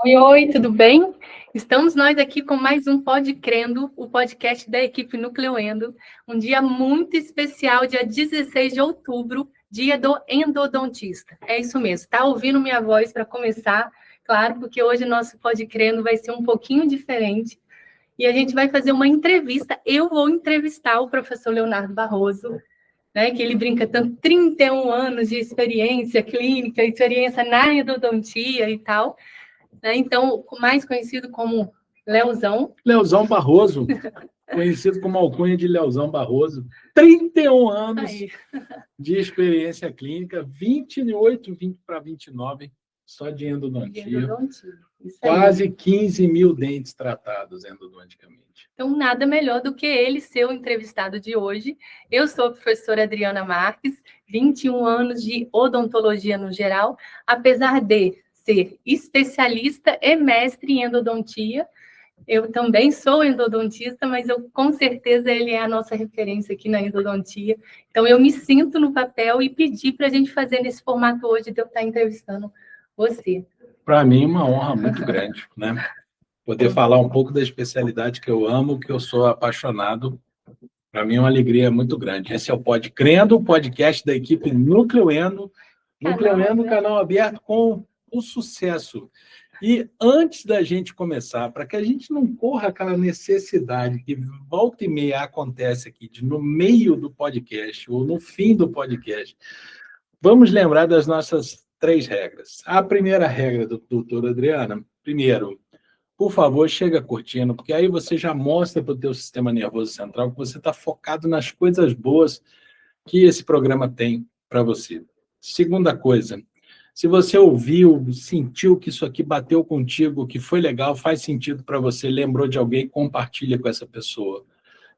Oi, oi, tudo bem? Estamos nós aqui com mais um Pod Crendo, o podcast da equipe Nucleoendo. Um dia muito especial, dia 16 de outubro, dia do endodontista. É isso mesmo, tá ouvindo minha voz para começar? Claro, porque hoje o nosso Pod Crendo vai ser um pouquinho diferente. E a gente vai fazer uma entrevista. Eu vou entrevistar o professor Leonardo Barroso, né, que ele brinca tanto, 31 anos de experiência clínica, experiência na endodontia e tal. Né? Então, mais conhecido como Leozão. Leozão Barroso, conhecido como alcunha de Leozão Barroso. 31 anos Aí. de experiência clínica, 28, 20 para 29, só de endodontia. Quase 15 mil dentes tratados endodonticamente. Então, nada melhor do que ele ser o entrevistado de hoje. Eu sou a professora Adriana Marques, 21 anos de odontologia no geral, apesar de ser especialista e mestre em endodontia. Eu também sou endodontista, mas com certeza ele é a nossa referência aqui na endodontia. Então, eu me sinto no papel e pedi para a gente fazer nesse formato hoje de eu estar entrevistando você. Para mim, uma honra muito grande, né? Poder falar um pouco da especialidade que eu amo, que eu sou apaixonado. Para mim é uma alegria muito grande. Esse é o Pod Crendo, o podcast da equipe Nucleoendo. Nucleoendo, canal aberto com o sucesso. E antes da gente começar, para que a gente não corra aquela necessidade que volta e meia acontece aqui, de no meio do podcast ou no fim do podcast, vamos lembrar das nossas 3 regras. A primeira regra do doutor Adriana, primeiro, por favor, chega curtindo, porque aí você já mostra para o teu sistema nervoso central que você está focado nas coisas boas que esse programa tem para você. Segunda coisa, se você ouviu, sentiu que isso aqui bateu contigo, que foi legal, faz sentido para você, lembrou de alguém, compartilha com essa pessoa.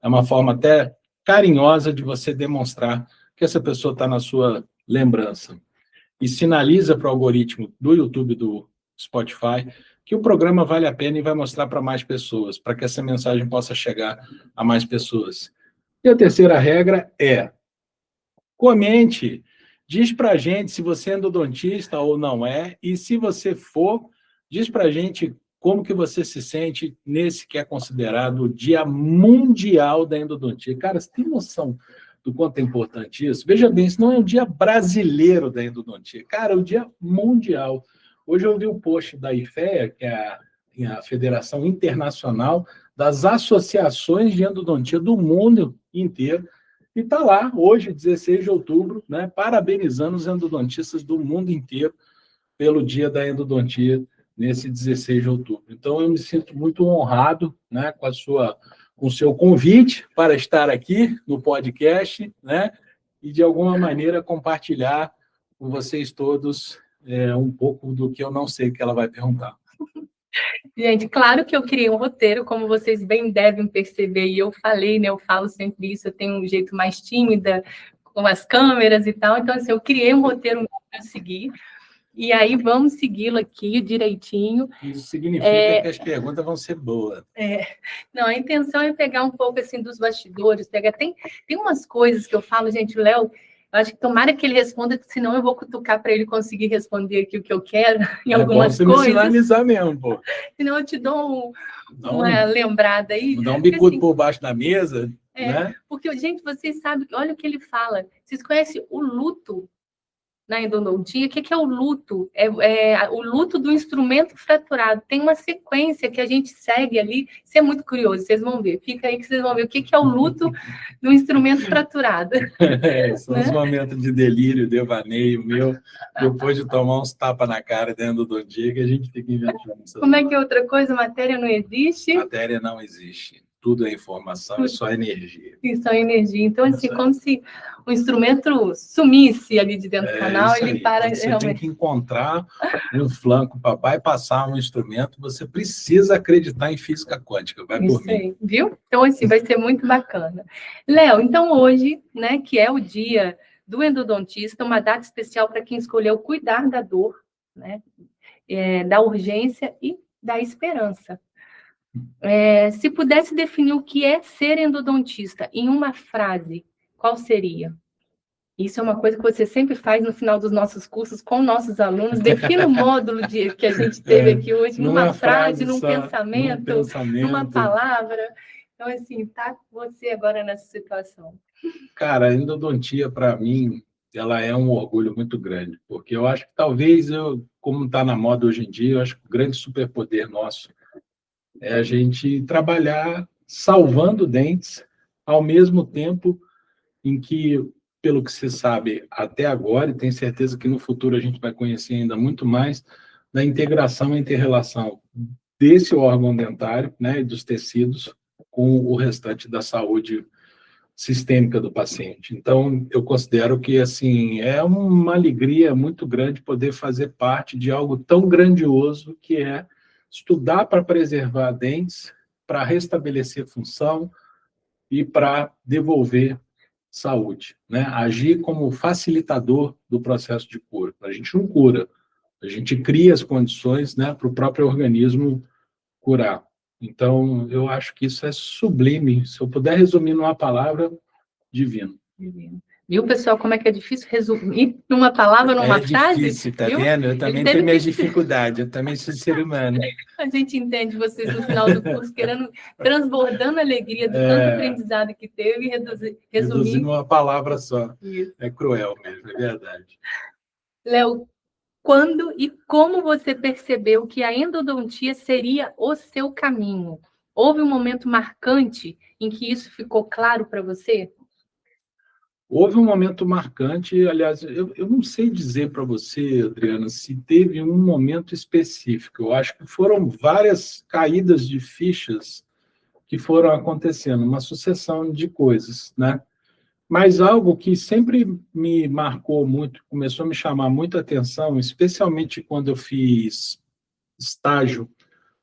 É uma forma até carinhosa de você demonstrar que essa pessoa está na sua lembrança. E sinaliza para o algoritmo do YouTube, do Spotify, que o programa vale a pena e vai mostrar para mais pessoas, para que essa mensagem possa chegar a mais pessoas. E a terceira regra é: comente, diz para a gente se você é endodontista ou não é, e se você for, diz para a gente como que você se sente nesse que é considerado o Dia Mundial da Endodontia. Cara, você tem noção do quanto é importante isso? Veja bem, isso não é o Dia Brasileiro da Endodontia. Cara, é o Dia Mundial. Hoje eu vi o post da IFEA, que é a Federação Internacional das Associações de Endodontia do mundo inteiro, e está lá, hoje, 16 de outubro, né, parabenizando os endodontistas do mundo inteiro pelo Dia da Endodontia, nesse 16 de outubro. Então, eu me sinto muito honrado, né, com o seu convite para estar aqui no podcast, né, e, de alguma maneira, compartilhar com vocês todos um pouco do que eu não sei que ela vai perguntar. Gente, claro que eu criei um roteiro, como vocês bem devem perceber, e eu falei, né, eu falo sempre isso, eu tenho um jeito mais tímida com as câmeras e tal, então, assim, eu criei um roteiro para seguir, e aí vamos segui-lo aqui direitinho. Isso significa que as perguntas vão ser boas. Não, a intenção é pegar um pouco, assim, dos bastidores, tem umas coisas que eu falo, gente, o Léo, eu acho que tomara que ele responda, senão eu vou cutucar para ele conseguir responder aqui o que eu quero em algumas coisas. É bom você me sinalizar mesmo, pô. Senão eu te dou uma lembrada aí. Dá um bicudo assim, por baixo da mesa, né? Porque, gente, vocês sabem, olha o que ele fala. Vocês conhecem o luto na endodontia? O que é o luto? É o luto do instrumento fraturado. Tem uma sequência que a gente segue ali. Isso é muito curioso, vocês vão ver. Fica aí que vocês vão ver o que é o luto do instrumento fraturado. São os momentos de delírio, devaneio meu, depois de tomar uns tapas na cara dentro do dia, que a gente fica inventando. Como é que é outra coisa? Matéria não existe? Matéria não existe. Tudo é informação, é só energia. E só energia. Então, assim, como se o instrumento sumisse ali de dentro do canal, ele para realmente. Você tem que encontrar um flanco para bypassar um instrumento, você precisa acreditar em física quântica. Vai por mim. Aí, viu? Então, assim, vai ser muito bacana. Léo, então hoje, né, que é o dia do endodontista, uma data especial para quem escolheu cuidar da dor, né, da urgência e da esperança. Se pudesse definir o que é ser endodontista em uma frase, qual seria? Isso é uma coisa que você sempre faz no final dos nossos cursos com nossos alunos. Defina o módulo que a gente teve aqui hoje, numa frase, num pensamento, numa palavra. Então, assim, tá com você agora nessa situação. Cara, a endodontia, para mim, ela é um orgulho muito grande, porque eu acho que talvez, como está na moda hoje em dia, eu acho que o grande superpoder nosso é a gente trabalhar salvando dentes, ao mesmo tempo em que, pelo que se sabe até agora, e tenho certeza que no futuro a gente vai conhecer ainda muito mais, da integração e inter-relação desse órgão dentário, né, e dos tecidos, com o restante da saúde sistêmica do paciente. Então, eu considero que, assim, é uma alegria muito grande poder fazer parte de algo tão grandioso que é estudar para preservar dentes, para restabelecer função e para devolver saúde, né? Agir como facilitador do processo de cura. A gente não cura, a gente cria as condições, né, para o próprio organismo curar. Então, eu acho que isso é sublime. Se eu puder resumir numa palavra, divino. Divino. Viu, pessoal, como é que é difícil resumir numa palavra, numa frase? É difícil, tá vendo? Eu também tenho minhas dificuldades, eu também sou ser humano. A gente entende vocês no final do curso querendo, transbordando a alegria do tanto aprendizado que teve e resumir numa palavra só. Isso. É cruel mesmo, é verdade. Léo, quando e como você percebeu que a endodontia seria o seu caminho? Houve um momento marcante em que isso ficou claro para você? Houve um momento marcante, aliás, eu não sei dizer para você, Adriana, se teve um momento específico. Eu acho que foram várias caídas de fichas que foram acontecendo, uma sucessão de coisas, né? Mas algo que sempre me marcou muito, começou a me chamar muita atenção, especialmente quando eu fiz estágio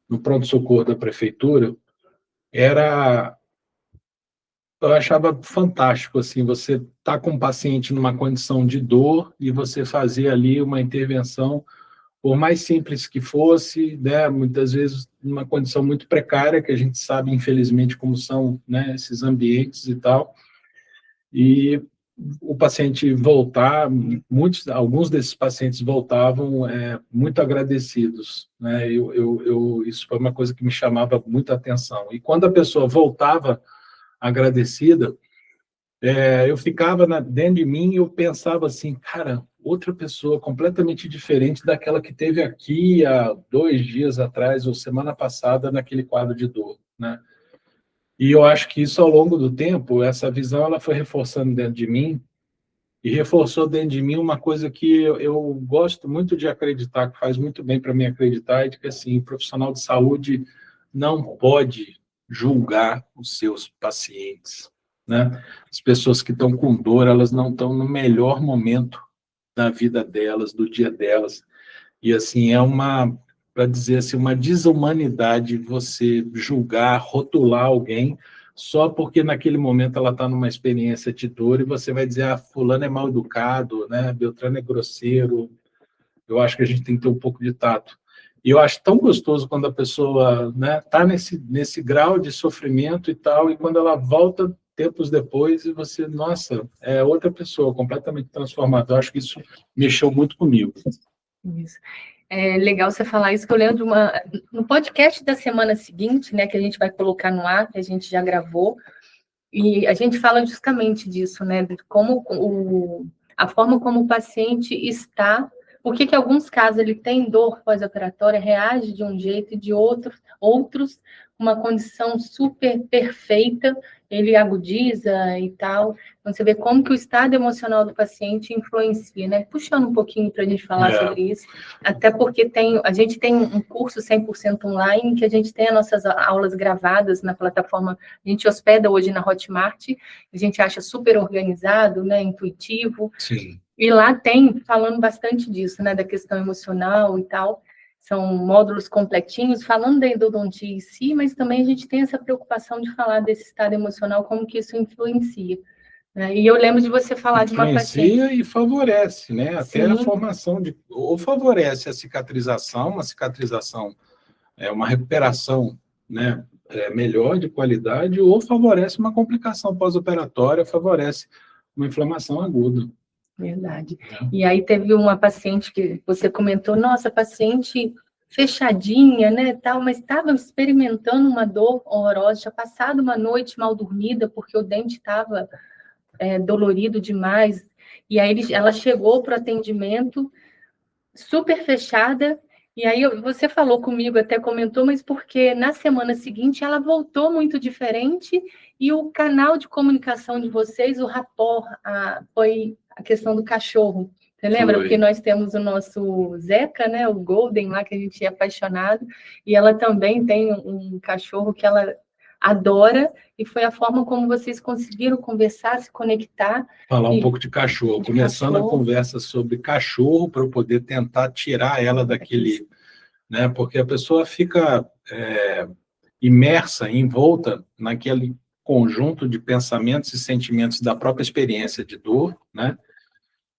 no pronto-socorro da prefeitura, eu achava fantástico, assim, você tá com um paciente numa condição de dor e você fazer ali uma intervenção, por mais simples que fosse, né, muitas vezes numa condição muito precária, que a gente sabe, infelizmente, como são, né, esses ambientes e tal, e o paciente voltar, alguns desses pacientes voltavam muito agradecidos, né, isso foi uma coisa que me chamava muita atenção. E quando a pessoa voltava agradecida, eu ficava dentro de mim e eu pensava assim, cara, outra pessoa completamente diferente daquela que teve aqui há 2 dias atrás ou semana passada naquele quadro de dor, né? E eu acho que isso, ao longo do tempo, essa visão ela foi reforçando dentro de mim e reforçou dentro de mim uma coisa que eu gosto muito de acreditar, que faz muito bem para mim acreditar, é de que, assim, o profissional de saúde não pode julgar os seus pacientes, né? As pessoas que estão com dor, elas não estão no melhor momento da vida delas, do dia delas, e assim, para dizer assim, uma desumanidade você julgar, rotular alguém só porque naquele momento ela está numa experiência de dor e você vai dizer, fulano é mal educado, né? Beltrano é grosseiro. Eu acho que a gente tem que ter um pouco de tato. E eu acho tão gostoso quando a pessoa, né, tá nesse grau de sofrimento e tal, e quando ela volta tempos depois e você, nossa, é outra pessoa, completamente transformada. Eu acho que isso mexeu muito comigo. Isso. É legal você falar isso, que eu lembro no podcast da semana seguinte, né, que a gente vai colocar no ar, que a gente já gravou, e a gente fala justamente disso, né, de como a forma como o paciente está. Por que alguns casos ele tem dor pós-operatória, reage de um jeito e de outros, uma condição super perfeita, ele agudiza e tal. Então, você vê como que o estado emocional do paciente influencia, né? Puxando um pouquinho para a gente falar sobre isso, até porque a gente tem um curso 100% online, que a gente tem as nossas aulas gravadas na plataforma, a gente hospeda hoje na Hotmart, a gente acha super organizado, né, intuitivo. Sim. E lá tem, falando bastante disso, né, da questão emocional e tal, são módulos completinhos, falando da endodontia em si, mas também a gente tem essa preocupação de falar desse estado emocional, como que isso influencia, né? E eu lembro de você falar de uma paciente... Influencia e favorece, né, até a formação ou favorece a cicatrização, uma recuperação, né, melhor de qualidade, ou favorece uma complicação pós-operatória, favorece uma inflamação aguda. Verdade. E aí teve uma paciente que você comentou, nossa, paciente fechadinha, né, tal, mas estava experimentando uma dor horrorosa, tinha passado uma noite mal dormida, porque o dente estava dolorido demais, e aí ela chegou para o atendimento super fechada, e aí você falou comigo, até comentou, mas porque na semana seguinte ela voltou muito diferente, e o canal de comunicação de vocês, o rapport, foi a questão do cachorro. Você lembra? Porque nós temos o nosso Zeca, né, o Golden lá, que a gente é apaixonado, e ela também tem um cachorro que ela adora, e foi a forma como vocês conseguiram conversar, se conectar. Falar um pouco de cachorro. Começando a conversa sobre cachorro, para eu poder tentar tirar ela daquele... né, porque a pessoa fica imersa, envolta naquele conjunto de pensamentos e sentimentos da própria experiência de dor, né?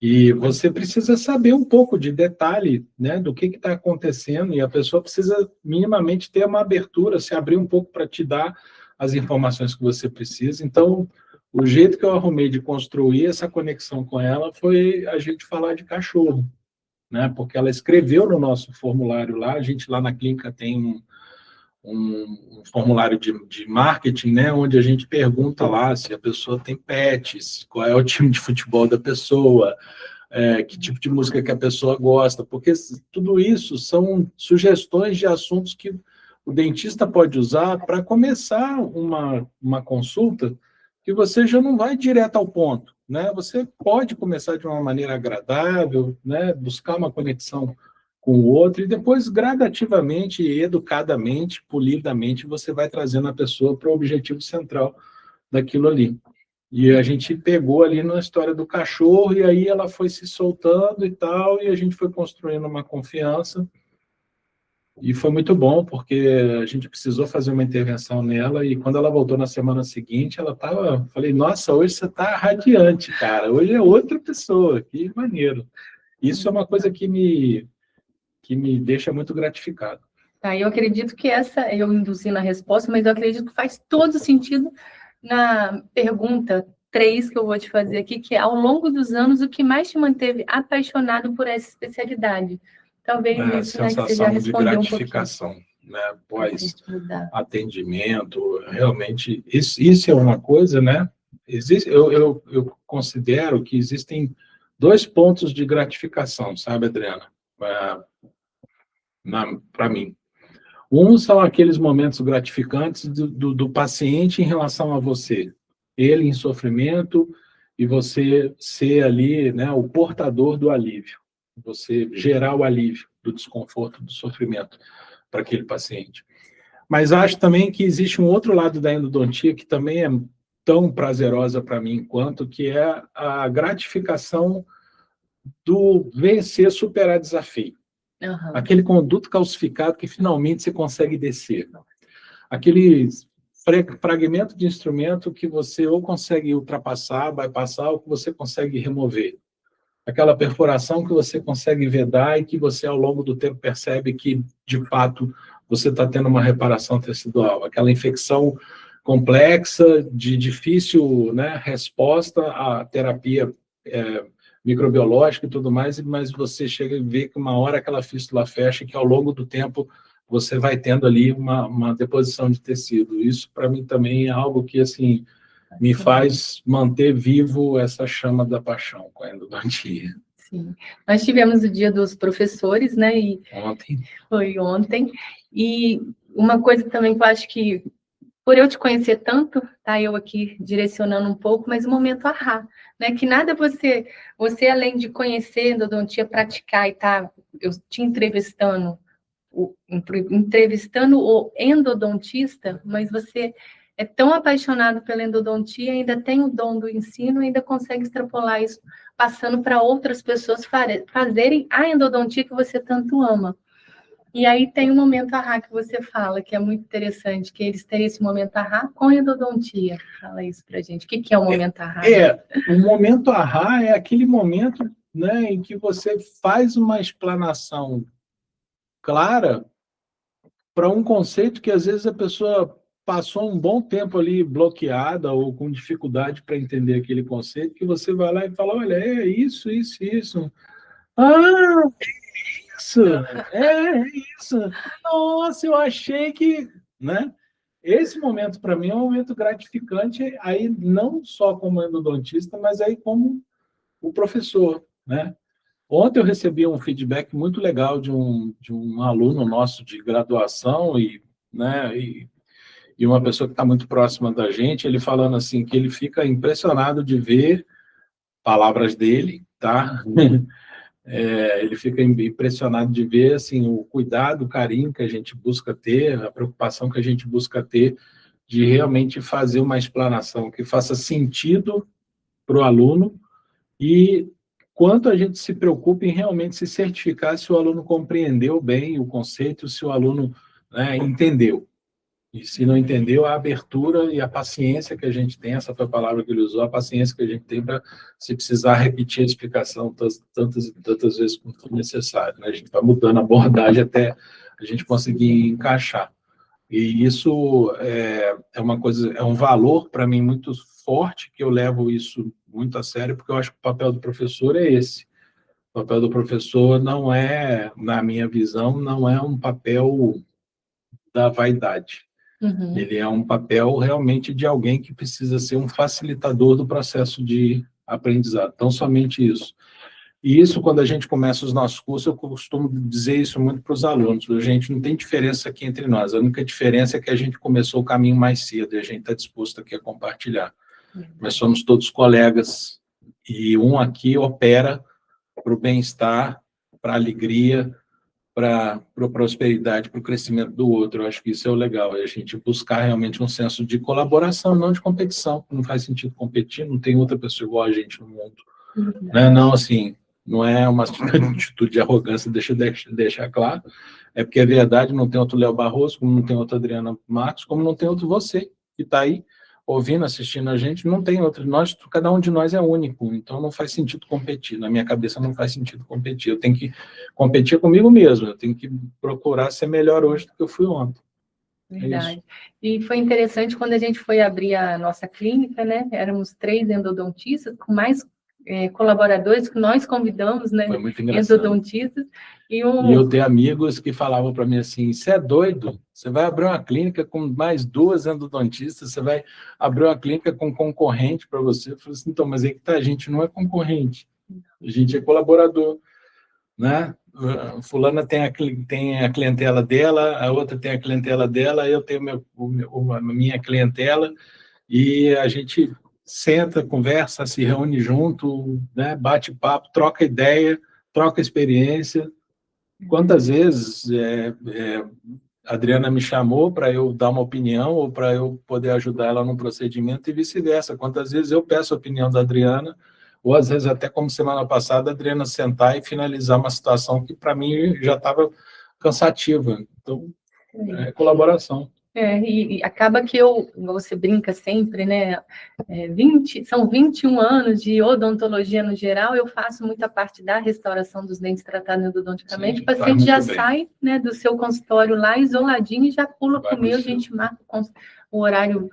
E você precisa saber um pouco de detalhe, né, do que está acontecendo, e a pessoa precisa minimamente ter uma abertura, se abrir um pouco para te dar as informações que você precisa. Então, o jeito que eu arrumei de construir essa conexão com ela foi a gente falar de cachorro, né, porque ela escreveu no nosso formulário lá, a gente lá na clínica tem um formulário de marketing, né, onde a gente pergunta lá se a pessoa tem pets, qual é o time de futebol da pessoa, que tipo de música que a pessoa gosta, porque tudo isso são sugestões de assuntos que o dentista pode usar para começar uma consulta, que você já não vai direto ao ponto, né? Você pode começar de uma maneira agradável, né, buscar uma conexão com o outro, e depois, gradativamente, educadamente, polidamente, você vai trazendo a pessoa para o objetivo central daquilo ali. E a gente pegou ali na história do cachorro, e aí ela foi se soltando e tal, e a gente foi construindo uma confiança, e foi muito bom, porque a gente precisou fazer uma intervenção nela, e quando ela voltou na semana seguinte, ela estava... Falei, nossa, hoje você está radiante, cara, hoje é outra pessoa, que maneiro. Isso é uma coisa que me deixa muito gratificado. Eu acredito que eu induzi na resposta, mas eu acredito que faz todo sentido na pergunta 3 que eu vou te fazer aqui, que é, ao longo dos anos, o que mais te manteve apaixonado por essa especialidade? Talvez isso, né, que você já respondeu um pouquinho. Gratificação, né, pós atendimento, realmente, isso é uma coisa, né, eu considero que existem 2 pontos de gratificação, sabe, Adriana? Para mim. Um são aqueles momentos gratificantes do paciente em relação a você. Ele em sofrimento e você ser ali, né, o portador do alívio. Você gerar o alívio do desconforto, do sofrimento para aquele paciente. Mas acho também que existe um outro lado da endodontia que também é tão prazerosa para mim quanto, que é a gratificação do vencer, superar desafio. Uhum. Aquele conduto calcificado que finalmente você consegue descer. Aquele fragmento de instrumento que você ou consegue ultrapassar, bypassar, ou que você consegue remover. Aquela perfuração que você consegue vedar e que você, ao longo do tempo, percebe que, de fato, você está tendo uma reparação tecidual. Aquela infecção complexa, de difícil, né, resposta à terapia microbiológica e tudo mais, mas você chega e vê que uma hora aquela fístula fecha, que ao longo do tempo você vai tendo ali uma deposição de tecido. Isso, para mim, também é algo que, assim, me faz manter vivo essa chama da paixão com a endodontia. Sim. Nós tivemos o Dia dos Professores, né? Ontem. Foi ontem. E uma coisa também que eu acho que, por eu te conhecer tanto, tá, eu aqui direcionando um pouco, mas o momento ahá, né, que nada você além de conhecer endodontia, praticar e tá, eu te entrevistando o endodontista, mas você é tão apaixonado pela endodontia, ainda tem o dom do ensino, ainda consegue extrapolar isso, passando para outras pessoas fazerem a endodontia que você tanto ama. E aí tem um momento ahá que você fala, que é muito interessante, que eles têm esse momento ahá com endodontia. Fala isso pra gente. O que é o momento ahá? O momento ahá é aquele momento, né, em que você faz uma explanação clara para um conceito que, às vezes, a pessoa passou um bom tempo ali bloqueada ou com dificuldade para entender aquele conceito, que você vai lá e fala, olha, é isso, isso, isso. Ah, isso, é isso. Nossa, eu achei que, né? Esse momento, para mim, é um momento gratificante, aí não só como endodontista, mas aí como o professor, né? Ontem eu recebi um feedback muito legal de um aluno nosso de graduação né, e uma pessoa que está muito próxima da gente, ele falando assim, que ele fica impressionado de ver palavras dele, tá? Ele fica impressionado de ver assim, o cuidado, o carinho que a gente busca ter, a preocupação que a gente busca ter de realmente fazer uma explanação que faça sentido para o aluno e quanto a gente se preocupa em realmente se certificar se o aluno compreendeu bem o conceito, se o aluno, né, entendeu. E se não entendeu, a abertura e a paciência que a gente tem, essa foi a palavra que ele usou, a paciência que a gente tem para, se precisar, repetir a explicação tantas vezes quanto for necessário. Né? A gente vai mudando a abordagem até a gente conseguir encaixar. E isso é uma coisa, é um valor para mim muito forte, que eu levo isso muito a sério, porque eu acho que o papel do professor é esse. O papel do professor não é, na minha visão, não é um papel da vaidade. Uhum. Ele é um papel realmente de alguém que precisa ser um facilitador do processo de aprendizado. Então, somente isso. E isso, quando a gente começa os nossos cursos, eu costumo dizer isso muito para os alunos. A gente não tem diferença aqui entre nós. A única diferença é que a gente começou o caminho mais cedo e a gente está disposto aqui a compartilhar. Nós somos todos colegas e um aqui opera para o bem-estar, para a alegria, para a prosperidade, para o crescimento do outro. Eu acho que isso é o legal, é a gente buscar realmente um senso de colaboração, não de competição. Não faz sentido competir, não tem outra pessoa igual a gente no mundo. Né? Não, assim, não é uma atitude de arrogância, deixar claro, é porque é verdade, não tem outro Léo Barroso, como não tem outra Adriana Marques, como não tem outro você, que está aí ouvindo, assistindo a gente, não tem outro. Cada um de nós é único, então não faz sentido competir. Na minha cabeça não faz sentido competir. Eu tenho que competir comigo mesmo, eu tenho que procurar ser melhor hoje do que eu fui ontem. Verdade. E foi interessante quando a gente foi abrir a nossa clínica, né? Éramos 3 endodontistas, com mais colaboradores que nós convidamos, né? Foi muito engraçado. Endodontistas. E eu tenho amigos que falavam para mim assim, você é doido? Você vai abrir uma clínica com mais 2 endodontistas, você vai abrir uma clínica com concorrente para você. Eu falei assim, então, mas aí que tá, a gente não é concorrente, a gente é colaborador, né? Fulana tem a clientela dela, a outra tem a clientela dela, eu tenho a minha clientela, e a gente senta, conversa, se reúne junto, né? Bate papo, troca ideia, troca experiência. Quantas vezes a Adriana me chamou para eu dar uma opinião ou para eu poder ajudar ela num procedimento e vice-versa. Quantas vezes eu peço a opinião da Adriana, ou às vezes até como semana passada, a Adriana sentar e finalizar uma situação que para mim já estava cansativa. Então, é colaboração. E acaba que você brinca sempre, né? São 21 anos de odontologia no geral, eu faço muita parte da restauração dos dentes tratados endodonticamente. Sim, o paciente já sai, né, do seu consultório lá, isoladinho, e já pula para o meu, a gente marca o horário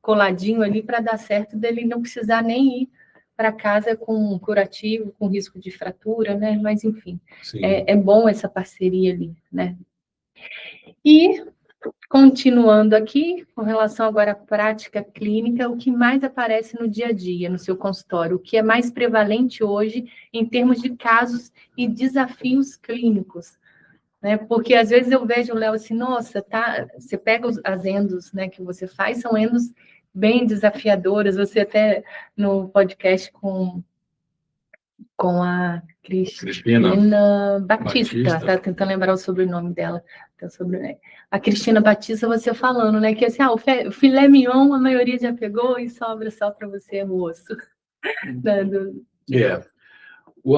coladinho ali para dar certo, dele não precisar nem ir para casa com curativo, com risco de fratura, né? Mas, enfim, é bom essa parceria ali, né? E continuando aqui, com relação agora à prática clínica, o que mais aparece no dia a dia, no seu consultório? O que é mais prevalente hoje em termos de casos e desafios clínicos? Né? Porque às vezes eu vejo o Léo assim, nossa, você pega as endos, né, que você faz, são endos bem desafiadoras. Você até no podcast com a Cristina Batista, tá tentando lembrar o sobrenome dela. A Cristina Batista, você falando, né, que assim, o filé mignon a maioria já pegou e sobra só para você o osso.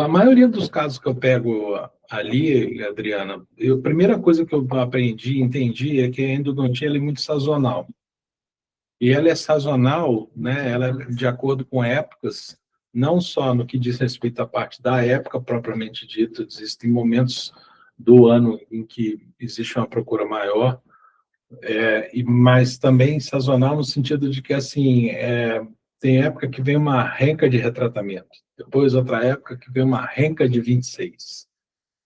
A maioria dos casos que eu pego ali, Adriana, a primeira coisa que eu aprendi, entendi, é que a endodontia é muito sazonal. E ela é sazonal, né, ela é de acordo com épocas, não só no que diz respeito à parte da época propriamente dita, existem momentos do ano em que existe uma procura maior Mas também sazonal no sentido de que, assim, tem época que vem uma renca de retratamento, depois outra época que vem uma renca de 26.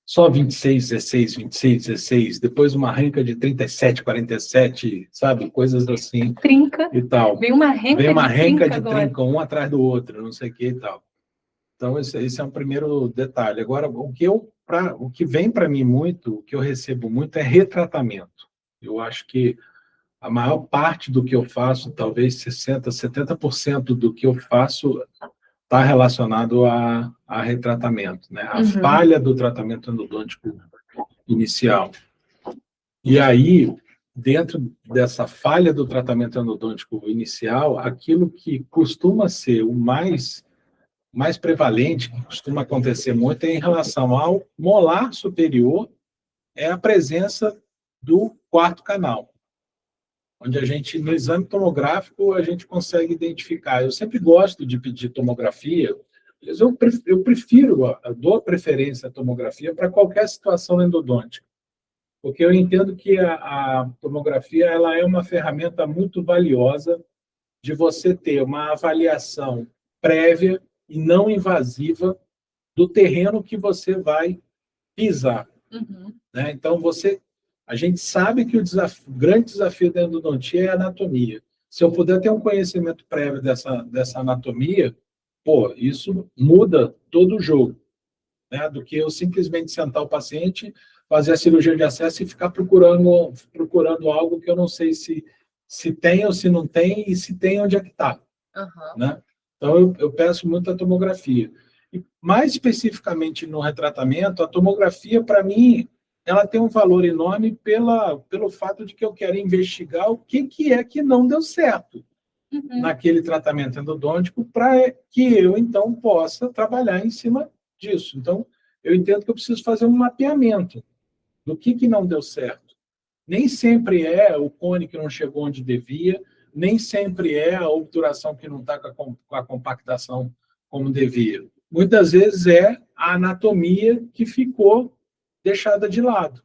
Só 26, 16, 26, 16, depois uma renca de 37, 47, sabe? Coisas assim. Trinca. E tal. Vem uma renca de agora. trinca, um atrás do outro, não sei o que e tal. Então, esse é um primeiro detalhe. Agora, o que vem para mim muito, o que eu recebo muito é retratamento. Eu acho que a maior parte do que eu faço, talvez 60%, 70% do que eu faço está relacionado a retratamento, né? A falha do tratamento endodôntico inicial. E aí, dentro dessa falha do tratamento endodôntico inicial, aquilo que costuma ser o mais prevalente, que costuma acontecer muito, é em relação ao molar superior, é a presença do quarto canal, onde a gente, no exame tomográfico, a gente consegue identificar. Eu sempre gosto de pedir tomografia, eu prefiro, dou preferência à tomografia para qualquer situação endodôntica, porque eu entendo que a tomografia ela é uma ferramenta muito valiosa de você ter uma avaliação prévia e não invasiva do terreno que você vai pisar. Né? Então, a gente sabe que o grande desafio da endodontia é a anatomia. Se eu puder ter um conhecimento prévio dessa anatomia, isso muda todo o jogo, né? Do que eu simplesmente sentar o paciente, fazer a cirurgia de acesso e ficar procurando algo que eu não sei se tem ou se não tem, e se tem, onde é que está. Né? Então, eu peço muito a tomografia. E, mais especificamente no retratamento, a tomografia, para mim, ela tem um valor enorme pelo fato de que eu quero investigar o que é que não deu certo naquele tratamento endodôntico, para que eu, então, possa trabalhar em cima disso. Então, eu entendo que eu preciso fazer um mapeamento do que não deu certo. Nem sempre é o cone que não chegou onde devia, nem sempre é a obturação que não está com a compactação como devia. Muitas vezes é a anatomia que ficou deixada de lado.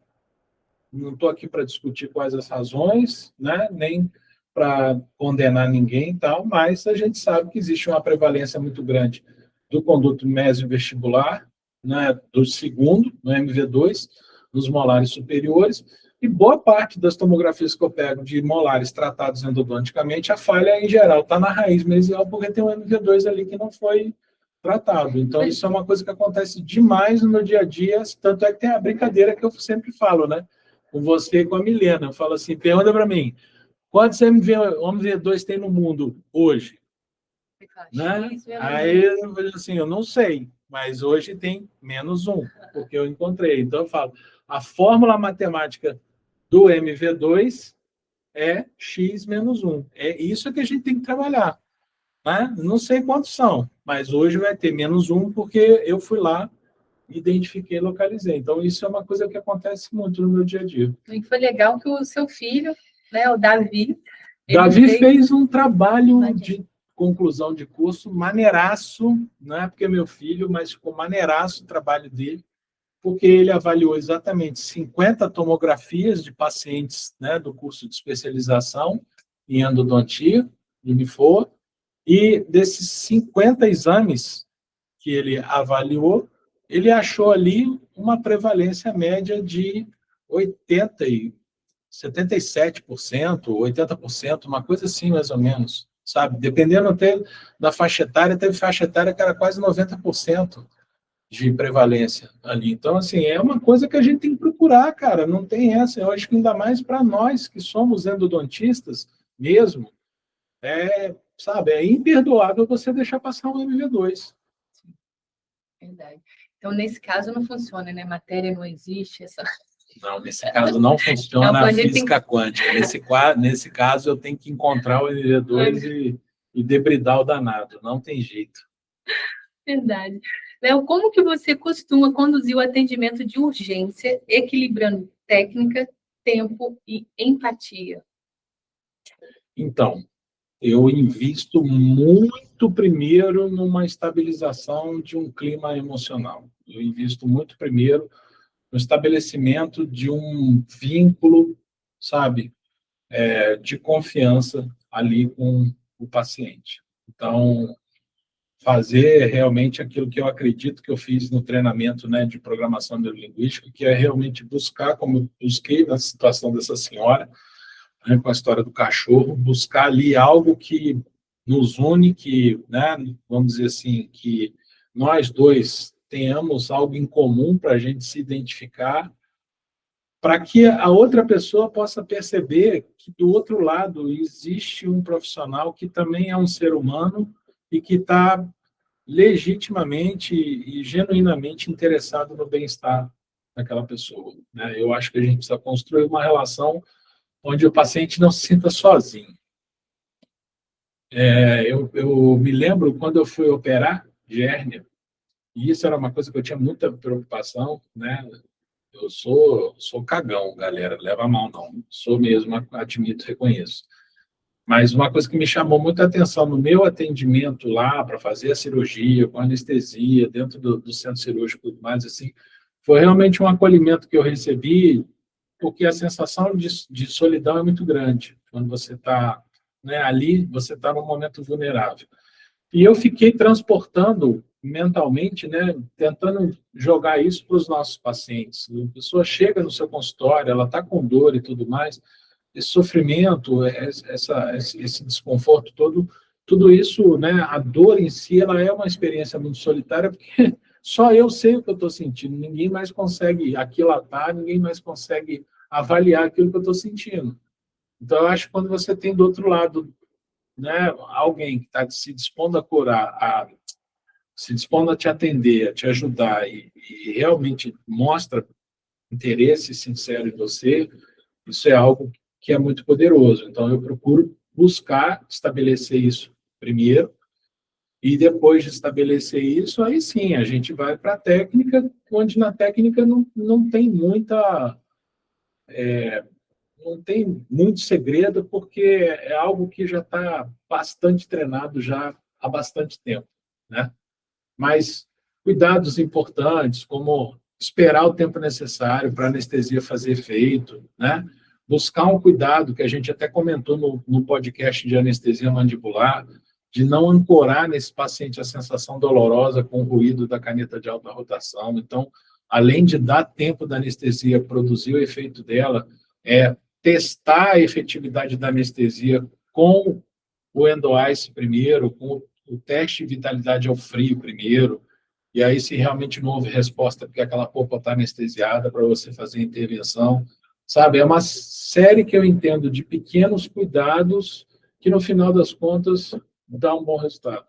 Não estou aqui para discutir quais as razões, né? Nem para condenar ninguém e tal, mas a gente sabe que existe uma prevalência muito grande do conduto mesovestibular, né? Do segundo, no MV2, nos molares superiores, e boa parte das tomografias que eu pego de molares tratados endodonticamente, a falha, em geral, está na raiz mesial, porque tem um MV2 ali que não foi tratado. Então, isso é uma coisa que acontece demais no meu dia a dia, tanto é que tem a brincadeira que eu sempre falo, né? Com você e com a Milena. Eu falo assim, pergunta para mim, quantos MV2 tem no mundo hoje? Né? Aí eu falo assim, eu não sei, mas hoje tem -1, porque eu encontrei. Então, eu falo, a fórmula matemática do MV2 é x menos 1. É isso que a gente tem que trabalhar. Né? Não sei quantos são, mas hoje vai ter -1, porque eu fui lá, identifiquei, localizei. Então, isso é uma coisa que acontece muito no meu dia a dia. E foi legal que o seu filho, né, o Davi... fez um trabalho de conclusão de curso maneiraço, não é porque é meu filho, mas ficou maneiraço o trabalho dele, porque ele avaliou exatamente 50 tomografias de pacientes, né, do curso de especialização em endodontia, Unifor, e desses 50 exames que ele avaliou, ele achou ali uma prevalência média de 77%, 80%, uma coisa assim, mais ou menos, sabe? Dependendo até da faixa etária, teve faixa etária que era quase 90% de prevalência ali. Então, assim, é uma coisa que a gente tem que procurar, cara, não tem essa. Eu acho que ainda mais para nós que somos endodontistas mesmo, sabe, é imperdoável você deixar passar um MV2. Verdade. Então, nesse caso, não funciona, né? Matéria não existe, essa... Não, nesse caso não funciona a física quântica. Nesse caso, eu tenho que encontrar o MV2 e debridar o danado. Não tem jeito. Verdade. Léo, como que você costuma conduzir o atendimento de urgência, equilibrando técnica, tempo e empatia? Então, eu invisto muito primeiro numa estabilização de um clima emocional. Eu invisto muito primeiro no estabelecimento de um vínculo, sabe, de confiança ali com o paciente. Então, fazer realmente aquilo que eu acredito que eu fiz no treinamento, né, de programação neurolinguística, que é realmente buscar, como eu busquei na situação dessa senhora, né, com a história do cachorro, buscar ali algo que nos une, que, né, vamos dizer assim, que nós dois tenhamos algo em comum para a gente se identificar, para que a outra pessoa possa perceber que do outro lado existe um profissional que também é um ser humano e que está legitimamente e genuinamente interessado no bem-estar daquela pessoa, né? Eu acho que a gente precisa construir uma relação onde o paciente não se sinta sozinho. Eu me lembro quando eu fui operar de hérnia, e isso era uma coisa que eu tinha muita preocupação, né? Eu sou cagão, galera, leva a mal não. Sou mesmo, admito, reconheço. Mas uma coisa que me chamou muita atenção no meu atendimento lá, para fazer a cirurgia, com anestesia, dentro do centro cirúrgico e tudo mais, assim, foi realmente um acolhimento que eu recebi, porque a sensação de solidão é muito grande. Quando você está, né, ali, você está num momento vulnerável. E eu fiquei transportando mentalmente, né, tentando jogar isso para os nossos pacientes. A pessoa chega no seu consultório, ela está com dor e tudo mais, esse sofrimento, esse desconforto todo, tudo isso, né, a dor em si, ela é uma experiência muito solitária, porque só eu sei o que eu estou sentindo, ninguém mais consegue aquilatar, ninguém mais consegue avaliar aquilo que eu estou sentindo. Então, eu acho que quando você tem do outro lado, né, alguém que está se dispondo a curar, se dispondo a te atender, a te ajudar e realmente mostra interesse sincero em você, isso é algo que é muito poderoso. Então, eu procuro buscar estabelecer isso primeiro, e depois de estabelecer isso, aí sim, a gente vai para a técnica, onde na técnica não tem não tem muito segredo, porque é algo que já está bastante treinado já há bastante tempo, né? Mas cuidados importantes, como esperar o tempo necessário para a anestesia fazer efeito, né? Buscar um cuidado, que a gente até comentou no podcast de anestesia mandibular, de não ancorar nesse paciente a sensação dolorosa com o ruído da caneta de alta rotação. Então, além de dar tempo da anestesia produzir o efeito dela, testar a efetividade da anestesia com o endo-ice primeiro, com o teste de vitalidade ao frio primeiro, e aí se realmente não houve resposta porque aquela polpa está anestesiada para você fazer a intervenção, sabe? É uma série que eu entendo de pequenos cuidados que, no final das contas, dá um bom resultado.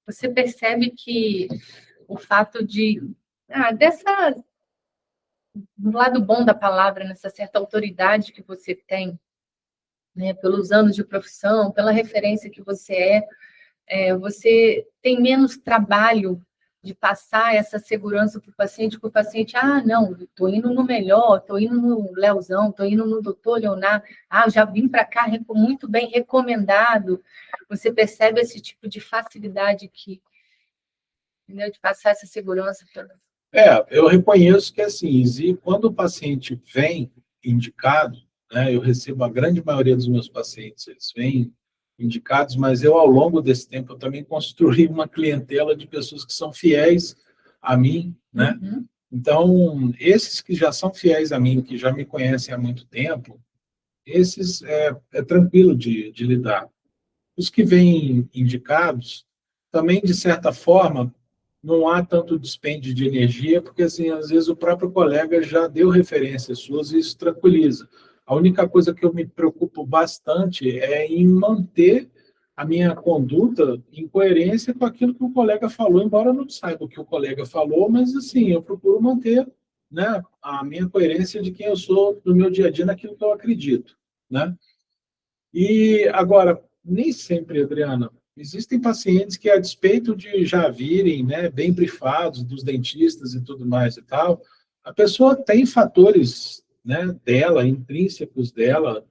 Você percebe que o fato do lado bom da palavra, nessa certa autoridade que você tem, né, pelos anos de profissão, pela referência que você você tem menos trabalho de passar essa segurança para o paciente, não, estou indo no melhor, estou indo no Leozão, estou indo no doutor Leonardo, eu já vim para cá muito bem recomendado. Você percebe esse tipo de facilidade entendeu? De passar essa segurança para... Eu reconheço que, assim, quando o paciente vem indicado, né, eu recebo a grande maioria dos meus pacientes, eles vêm indicados, mas eu, ao longo desse tempo, eu também construí uma clientela de pessoas que são fiéis a mim, né? Uhum. Então, esses que já são fiéis a mim, que já me conhecem há muito tempo, esses é tranquilo de lidar. Os que vêm indicados, também, de certa forma, não há tanto dispêndio de energia, porque, assim, às vezes o próprio colega já deu referências suas e isso tranquiliza. A única coisa que eu me preocupo bastante é em manter a minha conduta em coerência com aquilo que o colega falou, embora eu não saiba o que o colega falou, mas, assim, eu procuro manter, né, a minha coerência de quem eu sou no meu dia a dia, naquilo que eu acredito, né? E, agora, nem sempre, Adriana, existem pacientes que, a despeito de já virem, né, bem brifados dos dentistas e tudo mais e tal, a pessoa tem fatores, né, dela, intrínsecos dela,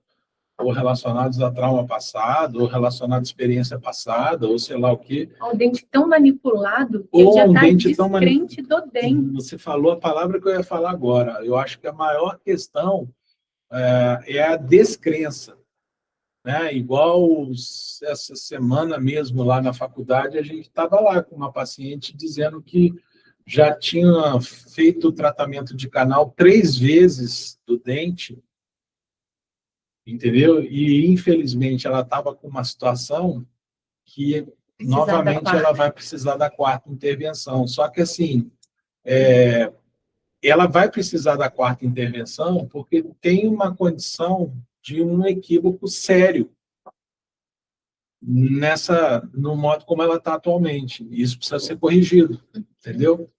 ou relacionados a trauma passado, ou relacionados à experiência passada, ou sei lá o quê. O dente tão manipulado que ele já está descrente do dente. Você falou a palavra que eu ia falar agora. Eu acho que a maior questão é a descrença, né? Igual essa semana mesmo lá na faculdade, a gente estava lá com uma paciente dizendo que já tinha feito o tratamento de canal 3 vezes do dente, entendeu? E, infelizmente, ela estava com uma situação que, novamente, ela vai precisar da 4ª intervenção. Só que, assim, ela vai precisar da 4ª intervenção porque tem uma condição de um equívoco sério no modo como ela está atualmente. Isso precisa ser corrigido, entendeu?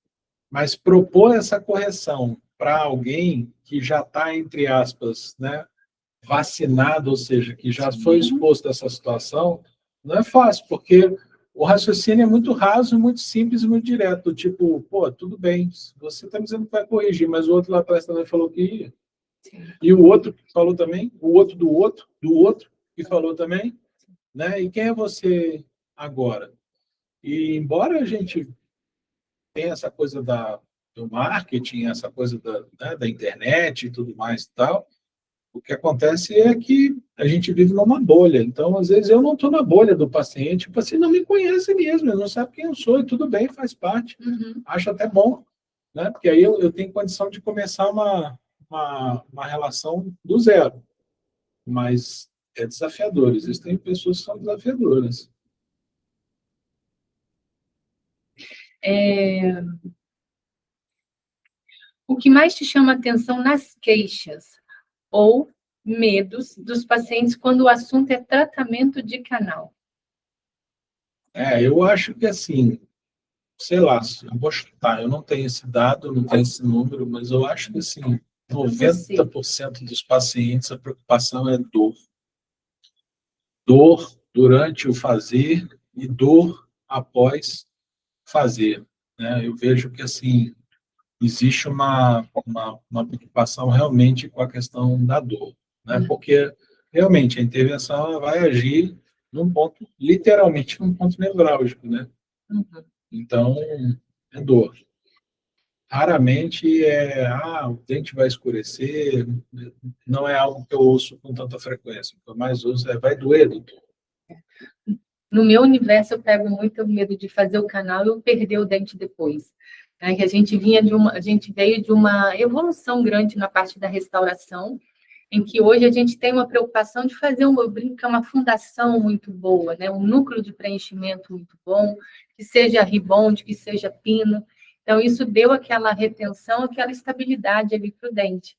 Mas propor essa correção para alguém que já está, entre aspas, né, vacinado, ou seja, que já foi exposto a essa situação, não é fácil, porque o raciocínio é muito raso, muito simples e muito direto. Tipo, pô, tudo bem, você está dizendo que vai corrigir, mas o outro lá atrás também falou que ia. E o outro que falou também, o outro do outro que falou também, né? E quem é você agora? E embora a gente tenha essa coisa do marketing, essa coisa da internet e tudo mais e tal, o que acontece é que a gente vive numa bolha. Então, às vezes, eu não estou na bolha do paciente, o paciente não me conhece mesmo, ele não sabe quem eu sou, e tudo bem, faz parte. Acho até bom, né? Porque aí eu tenho condição de começar uma relação do zero. Mas é desafiador. Existem pessoas que são desafiadoras. O que mais te chama a atenção nas queixas ou medos dos pacientes quando o assunto é tratamento de canal? Eu acho que, assim, sei lá, eu vou chutar, eu não tenho esse dado, não tenho esse número, mas eu acho que, assim, 90% dos pacientes, a preocupação é dor. Dor durante o fazer e dor após fazer, né? Eu vejo que, assim, existe uma preocupação realmente com a questão da dor, né? Porque, realmente, a intervenção ela vai agir literalmente num ponto nevrálgico, né? Então, é dor. Raramente o dente vai escurecer, não é algo que eu ouço com tanta frequência. O que eu mais ouço vai doer, doutor. No meu universo, eu pego muito medo de fazer o canal e eu perder o dente depois. Né? Que a gente veio de uma evolução grande na parte da restauração, em que hoje a gente tem uma preocupação de fazer uma fundação muito boa, né? Um núcleo de preenchimento muito bom, que seja ribonde, que seja pino. Então, isso deu aquela retenção, aquela estabilidade ali para o dente.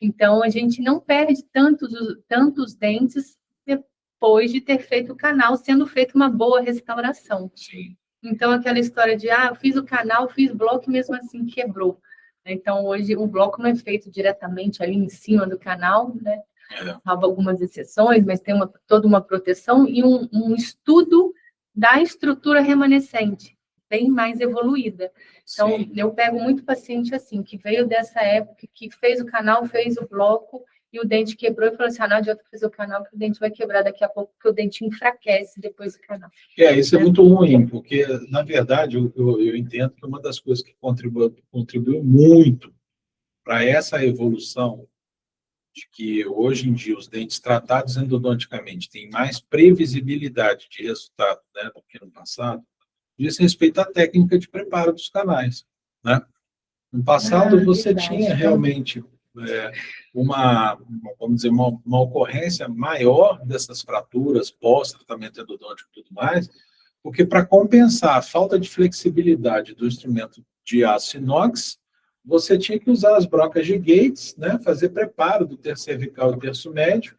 Então, a gente não perde tantos dentes depois de ter feito o canal, sendo feita uma boa restauração. Sim. Então, aquela história de, eu fiz o canal, fiz bloco e mesmo assim quebrou. Então, hoje, o bloco não é feito diretamente ali em cima do canal, né? Salvo algumas exceções, mas tem toda uma proteção e um estudo da estrutura remanescente, bem mais evoluída. Então, Sim. eu pego muito paciente assim, que veio dessa época, que fez o canal, fez o bloco, e o dente quebrou e falou assim, não adianta fazer o canal, que o dente vai quebrar daqui a pouco, porque o dente enfraquece depois do canal. Isso é muito ruim, porque, na verdade, eu entendo que uma das coisas que contribuiu muito para essa evolução de que, hoje em dia, os dentes tratados endodonticamente têm mais previsibilidade de resultado, né, do que no passado, diz respeito à técnica de preparo dos canais, né? No passado, você tinha realmente vamos dizer, uma ocorrência maior dessas fraturas pós-tratamento endodôntico e tudo mais, porque para compensar a falta de flexibilidade do instrumento de aço inox, você tinha que usar as brocas de Gates, né, fazer preparo do terço cervical e terço médio,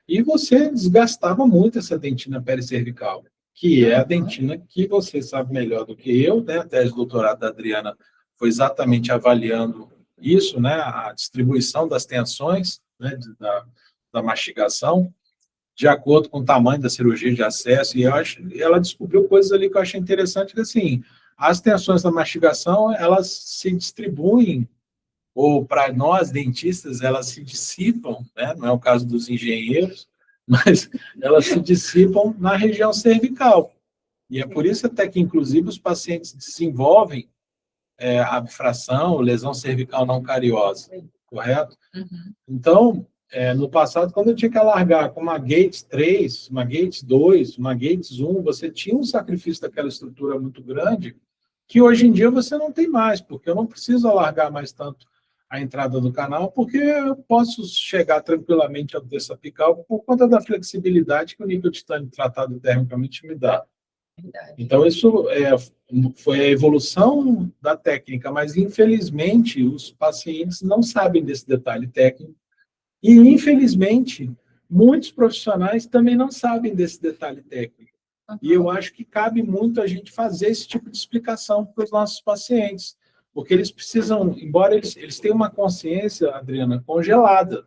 e você desgastava muito essa dentina pericervical, que é a dentina que você sabe melhor do que eu, né? A tese de doutorado da Adriana foi exatamente avaliando isso, né? A distribuição das tensões, né? da mastigação, de acordo com o tamanho da cirurgia de acesso, e ela descobriu coisas ali que eu achei interessante, que, assim, as tensões da mastigação, elas se distribuem, ou para nós, dentistas, elas se dissipam, né? Não é o caso dos engenheiros, mas elas se dissipam na região cervical. E é por isso até que, inclusive, os pacientes desenvolvem abfração, lesão cervical não cariosa, correto? Então, No passado, quando eu tinha que alargar com uma Gates 3, uma Gates 2, uma Gates 1, você tinha um sacrifício daquela estrutura muito grande, que hoje em dia você não tem mais, porque eu não preciso alargar mais tanto a entrada do canal, porque eu posso chegar tranquilamente ao desse apical por conta da flexibilidade que o níquel titânio tratado termicamente me dá. Verdade. Então, isso foi a evolução da técnica, mas, infelizmente, os pacientes não sabem desse detalhe técnico e, infelizmente, muitos profissionais também não sabem desse detalhe técnico. E eu acho que cabe muito a gente fazer esse tipo de explicação para os nossos pacientes, porque eles precisam, embora eles tenham uma consciência, Adriana, congelada.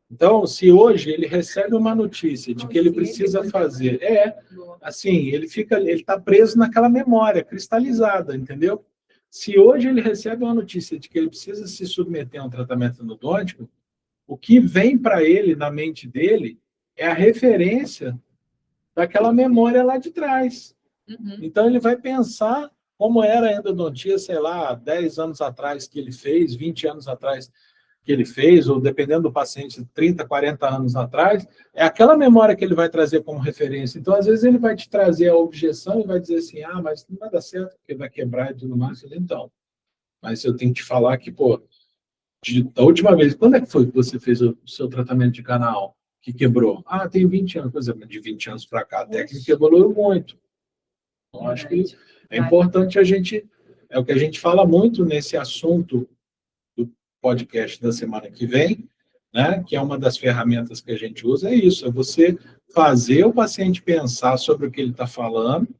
Então, se hoje ele recebe uma notícia de que ele precisa fazer, assim, ele está preso naquela memória cristalizada, entendeu? Se hoje ele recebe uma notícia de que ele precisa se submeter a um tratamento endodôntico, o que vem para ele na mente dele é a referência daquela memória lá de trás. Então, ele vai pensar como era a endodontia, sei lá, 10 anos atrás que ele fez, 20 anos atrás que ele fez, ou dependendo do paciente, 30, 40 anos atrás, é aquela memória que ele vai trazer como referência. Então, às vezes, ele vai te trazer a objeção e vai dizer assim, mas não vai dar certo, porque vai quebrar e tudo mais. Então, mas eu tenho que te falar que, da última vez, quando é que foi que você fez o seu tratamento de canal que quebrou? Tem 20 anos. Por exemplo, de 20 anos para cá, a técnica evoluiu muito. Então, acho que é importante é o que a gente fala muito nesse assunto do podcast da semana que vem, né, que é uma das ferramentas que a gente usa, é isso, é você fazer o paciente pensar sobre o que ele está falando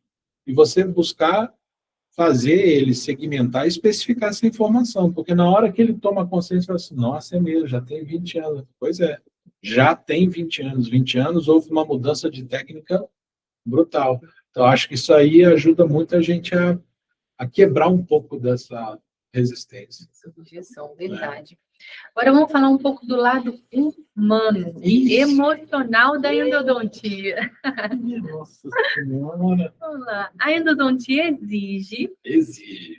e você buscar fazer ele segmentar e especificar essa informação, porque na hora que ele toma consciência, ele fala assim, nossa, é mesmo, já tem 20 anos. Pois é, já tem 20 anos. 20 anos houve uma mudança de técnica brutal. Então, acho que isso aí ajuda muito a gente a quebrar um pouco dessa resistência. Essa objeção, verdade. Agora vamos falar um pouco do lado humano e emocional da endodontia. Nossa Senhora! Vamos lá. A endodontia exige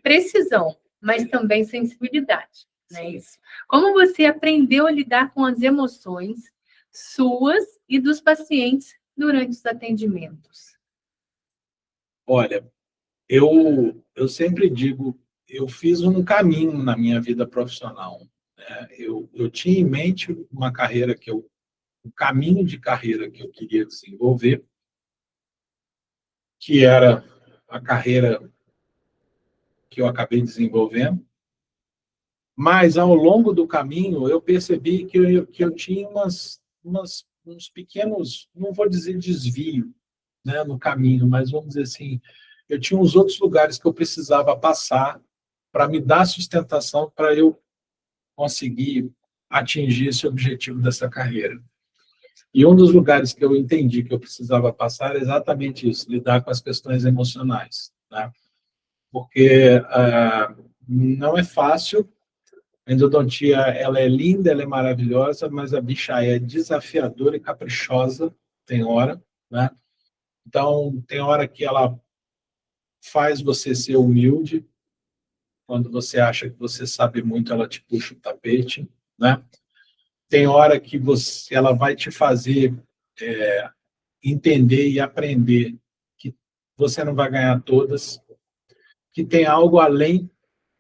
precisão, mas também sensibilidade. Não é isso? Como você aprendeu a lidar com as emoções suas e dos pacientes durante os atendimentos? Olha, eu sempre digo, eu fiz um caminho na minha vida profissional. Né? Eu tinha em mente uma carreira um caminho de carreira que eu queria desenvolver, que era a carreira que eu acabei desenvolvendo, mas ao longo do caminho eu percebi que eu tinha uns pequenos, não vou dizer desvio, né, no caminho, mas vamos dizer assim, eu tinha uns outros lugares que eu precisava passar para me dar sustentação para eu conseguir atingir esse objetivo dessa carreira. E um dos lugares que eu entendi que eu precisava passar é exatamente isso, lidar com as questões emocionais, né? Porque não é fácil, a endodontia ela é linda, ela é maravilhosa, mas a bicha é desafiadora e caprichosa, tem hora, né? Então, tem hora que ela faz você ser humilde, quando você acha que você sabe muito, ela te puxa o tapete, né? Tem hora que ela vai te fazer entender e aprender que você não vai ganhar todas, que tem algo além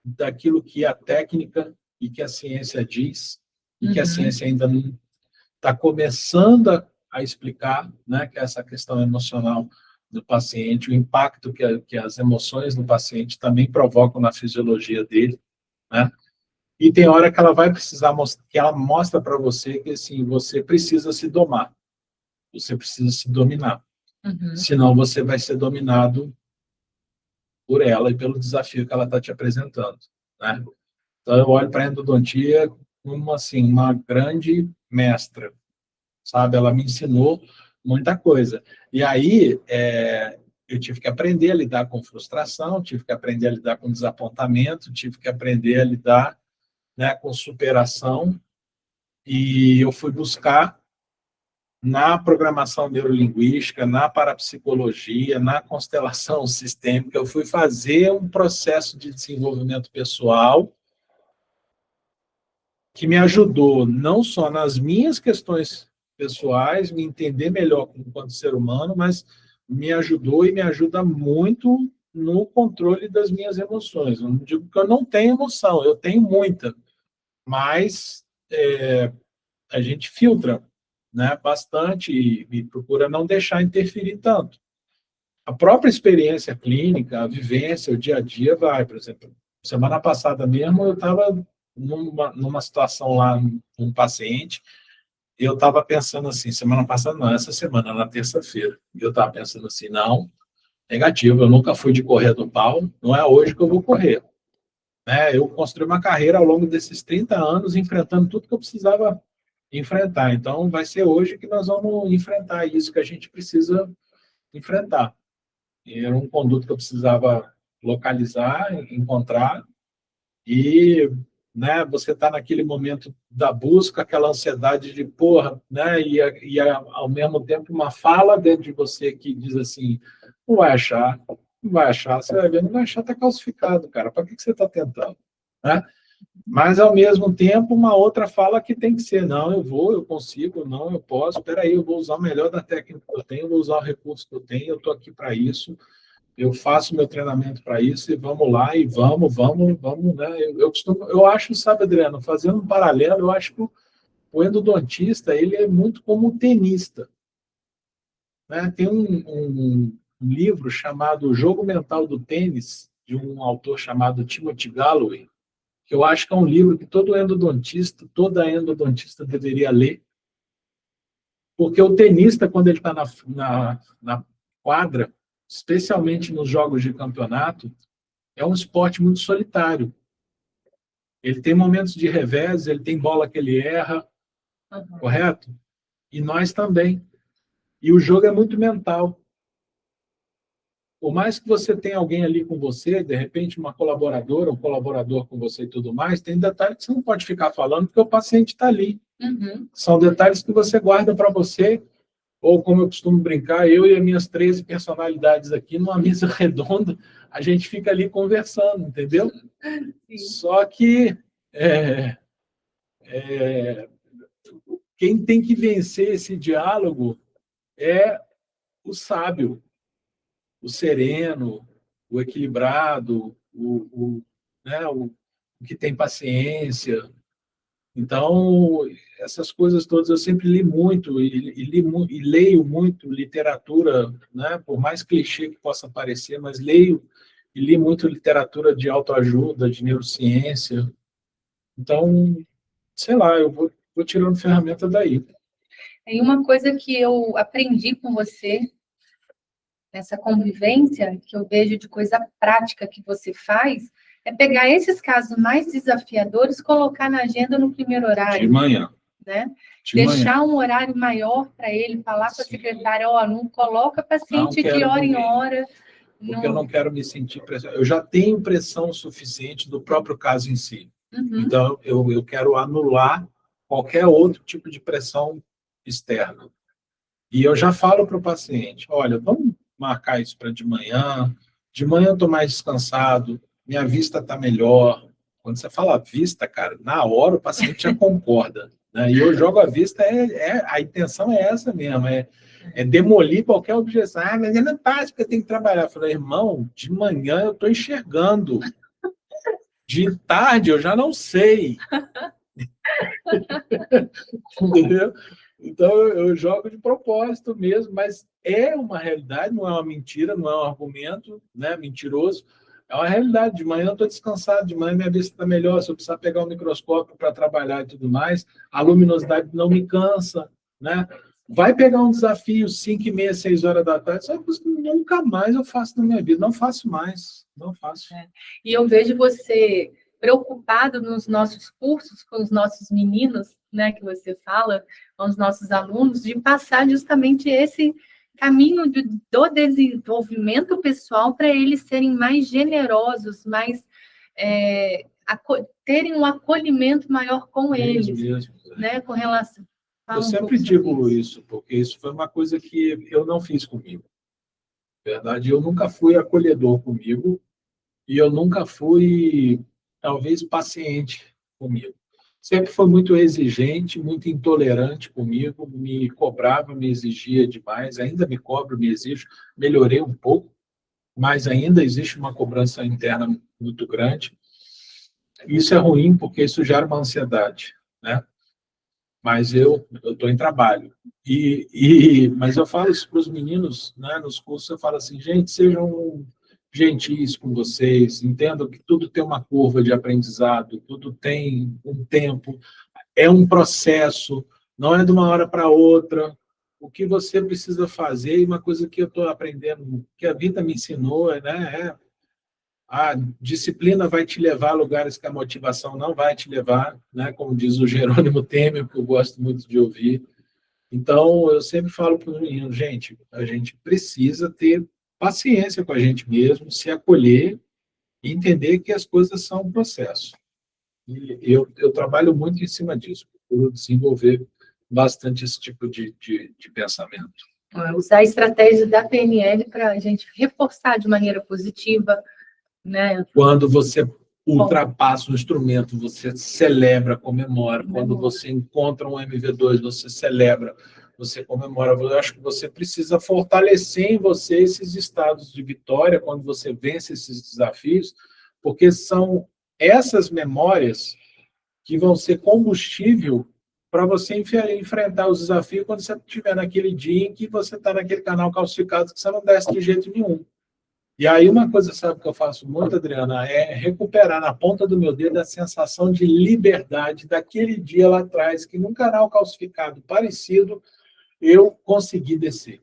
daquilo que a técnica e que a ciência diz, e que a ciência ainda não está começando a explicar, né, que é essa questão emocional do paciente, o impacto que as emoções do paciente também provocam na fisiologia dele, né? E tem hora que ela vai precisar que ela mostra para você que assim, você precisa se domar, você precisa se dominar, senão você vai ser dominado por ela e pelo desafio que ela está te apresentando, né? Então eu olho para a endodontia como assim uma grande mestra, sabe? Ela me ensinou muita coisa. E aí eu tive que aprender a lidar com frustração, tive que aprender a lidar com desapontamento, tive que aprender a lidar, né, com superação, e eu fui buscar na programação neurolinguística, na parapsicologia, na constelação sistêmica, eu fui fazer um processo de desenvolvimento pessoal que me ajudou não só nas minhas questões pessoais, me entender melhor enquanto ser humano, mas me ajudou e me ajuda muito no controle das minhas emoções. Eu não digo que eu não tenho emoção, eu tenho muita, mas a gente filtra, né, bastante e procura não deixar interferir tanto. A própria experiência clínica, a vivência, o dia a dia vai. Por exemplo, semana passada mesmo eu estava numa situação lá, um paciente, e eu estava pensando assim, semana passada não, essa semana, na terça-feira, e eu estava pensando assim, não, negativo, eu nunca fui de correr do pau, não é hoje que eu vou correr. Né? Eu construí uma carreira ao longo desses 30 anos, enfrentando tudo que eu precisava enfrentar. Então, vai ser hoje que nós vamos enfrentar isso que a gente precisa enfrentar. E era um conduto que eu precisava localizar, encontrar, e né, você está naquele momento da busca, aquela ansiedade de porra, né, ao mesmo tempo uma fala dentro de você que diz assim, não vai achar, não vai achar, você vai ver, não vai achar, está calcificado, cara, para que você está tentando? Né? Mas, ao mesmo tempo, uma outra fala que tem que ser, não, eu vou, eu consigo, não, eu posso, espera aí, eu vou usar o melhor da técnica que eu tenho, eu vou usar o recurso que eu tenho, eu estou aqui para isso, eu faço meu treinamento para isso, e vamos lá, e vamos, né? Eu acho, sabe, Adriano, fazendo um paralelo, eu acho que o endodontista, ele é muito como o tenista. Né? Tem um livro chamado O Jogo Mental do Tênis, de um autor chamado Timothy Galloway, que eu acho que é um livro que toda endodontista deveria ler, porque o tenista, quando ele está na quadra, especialmente nos jogos de campeonato, é um esporte muito solitário. Ele tem momentos de revés, ele tem bola que ele erra, correto? E nós também. E o jogo é muito mental. Por mais que você tenha alguém ali com você, de repente uma colaboradora, um colaborador com você e tudo mais, tem detalhes que você não pode ficar falando porque o paciente está ali. São detalhes que você guarda para você, ou como eu costumo brincar, eu e as minhas 13 personalidades aqui, numa mesa redonda, a gente fica ali conversando, entendeu? Sim. Só que quem tem que vencer esse diálogo é o sábio, o sereno, o equilibrado, né, o que tem paciência. Então, essas coisas todas eu sempre li muito, e leio muito literatura, né, por mais clichê que possa parecer, mas leio e li muito literatura de autoajuda, de neurociência. Então, sei lá, eu vou tirando ferramenta daí. E uma coisa que eu aprendi com você, nessa convivência, que eu vejo de coisa prática que você faz, é pegar esses casos mais desafiadores, colocar na agenda no primeiro horário. De manhã. Né? Deixar um horário maior para ele, falar com a secretária, não coloca paciente de hora em hora. Porque eu não quero me sentir pressionado. Eu já tenho pressão suficiente do próprio caso em si. Então, eu quero anular qualquer outro tipo de pressão externa. E eu já falo para o paciente, olha, vamos marcar isso para de manhã eu estou mais descansado, minha vista está melhor. Quando você fala vista, cara, na hora o paciente já concorda. Né? E eu jogo a vista, a intenção é essa mesmo, é demolir qualquer objeção. Mas eu não passo porque eu tenho que trabalhar. Eu falei, irmão, de manhã eu estou enxergando. De tarde eu já não sei. Entendeu? Então, eu jogo de propósito mesmo, mas é uma realidade, não é uma mentira, não é um argumento, né, mentiroso. É uma realidade. De manhã eu estou descansado, de manhã minha vista está melhor, se eu precisar pegar um microscópio para trabalhar e tudo mais, a luminosidade não me cansa, né? Vai pegar um desafio 5h30, 6 horas da tarde, sabe que nunca mais eu faço na minha vida, não faço mais, não faço. E eu vejo você preocupado nos nossos cursos, com os nossos meninos, né, que você fala, com os nossos alunos, de passar justamente esse caminho do desenvolvimento pessoal para eles serem mais generosos, mais terem um acolhimento maior com eles, mesmo. Né, com relação... Eu sempre digo isso, porque isso foi uma coisa que eu não fiz comigo. Na verdade, eu nunca fui acolhedor comigo e eu nunca fui, talvez, paciente comigo. sempre foi muito exigente, muito intolerante comigo, me cobrava, me exigia demais, ainda me cobro, me exijo, melhorei um pouco, mas ainda existe uma cobrança interna muito grande. Isso é ruim porque isso gera uma ansiedade, né? Mas eu estou em trabalho. Mas eu falo isso para os meninos, né, nos cursos, eu falo assim, gente, sejam gentis com vocês, entendam que tudo tem uma curva de aprendizado, tudo tem um tempo, é um processo, não é de uma hora para outra. O que você precisa fazer, e uma coisa que eu estou aprendendo, que a vida me ensinou, né, a disciplina vai te levar a lugares que a motivação não vai te levar, né? Como diz o Jerônimo Temer, que eu gosto muito de ouvir. Então, eu sempre falo para os meninos, gente, a gente precisa ter paciência com a gente mesmo, se acolher e entender que as coisas são um processo. E eu trabalho muito em cima disso, por desenvolver bastante esse tipo de pensamento. Usar a estratégia da PNL para a gente reforçar de maneira positiva, né? Quando você ultrapassa o instrumento, você celebra, comemora. Quando você encontra um MV2, você celebra, você comemora. Eu acho que você precisa fortalecer em você esses estados de vitória quando você vence esses desafios, porque são essas memórias que vão ser combustível para você enfrentar os desafios quando você estiver naquele dia em que você está naquele canal calcificado que você não desce de jeito nenhum. E aí uma coisa, sabe, que eu faço muito, Adriana, é recuperar na ponta do meu dedo a sensação de liberdade daquele dia lá atrás, que num canal calcificado parecido, eu consegui descer.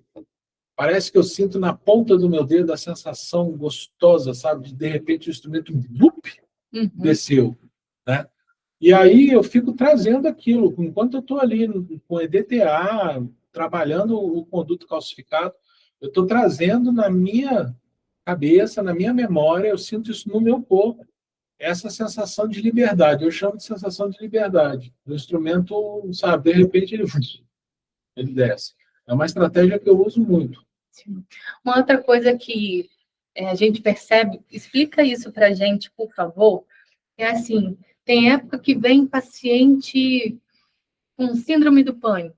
Parece que eu sinto na ponta do meu dedo a sensação gostosa, sabe, de repente o instrumento desceu, né? E aí eu fico trazendo aquilo, enquanto eu estou ali com EDTA, trabalhando o conduto calcificado, eu estou trazendo na minha cabeça, na minha memória, eu sinto isso no meu corpo, essa sensação de liberdade, eu chamo de sensação de liberdade. O instrumento, sabe, de repente ele desce. É uma estratégia que eu uso muito. Sim. Uma outra coisa que a gente percebe, explica isso para a gente, por favor, é assim, tem época que vem paciente com síndrome do pânico.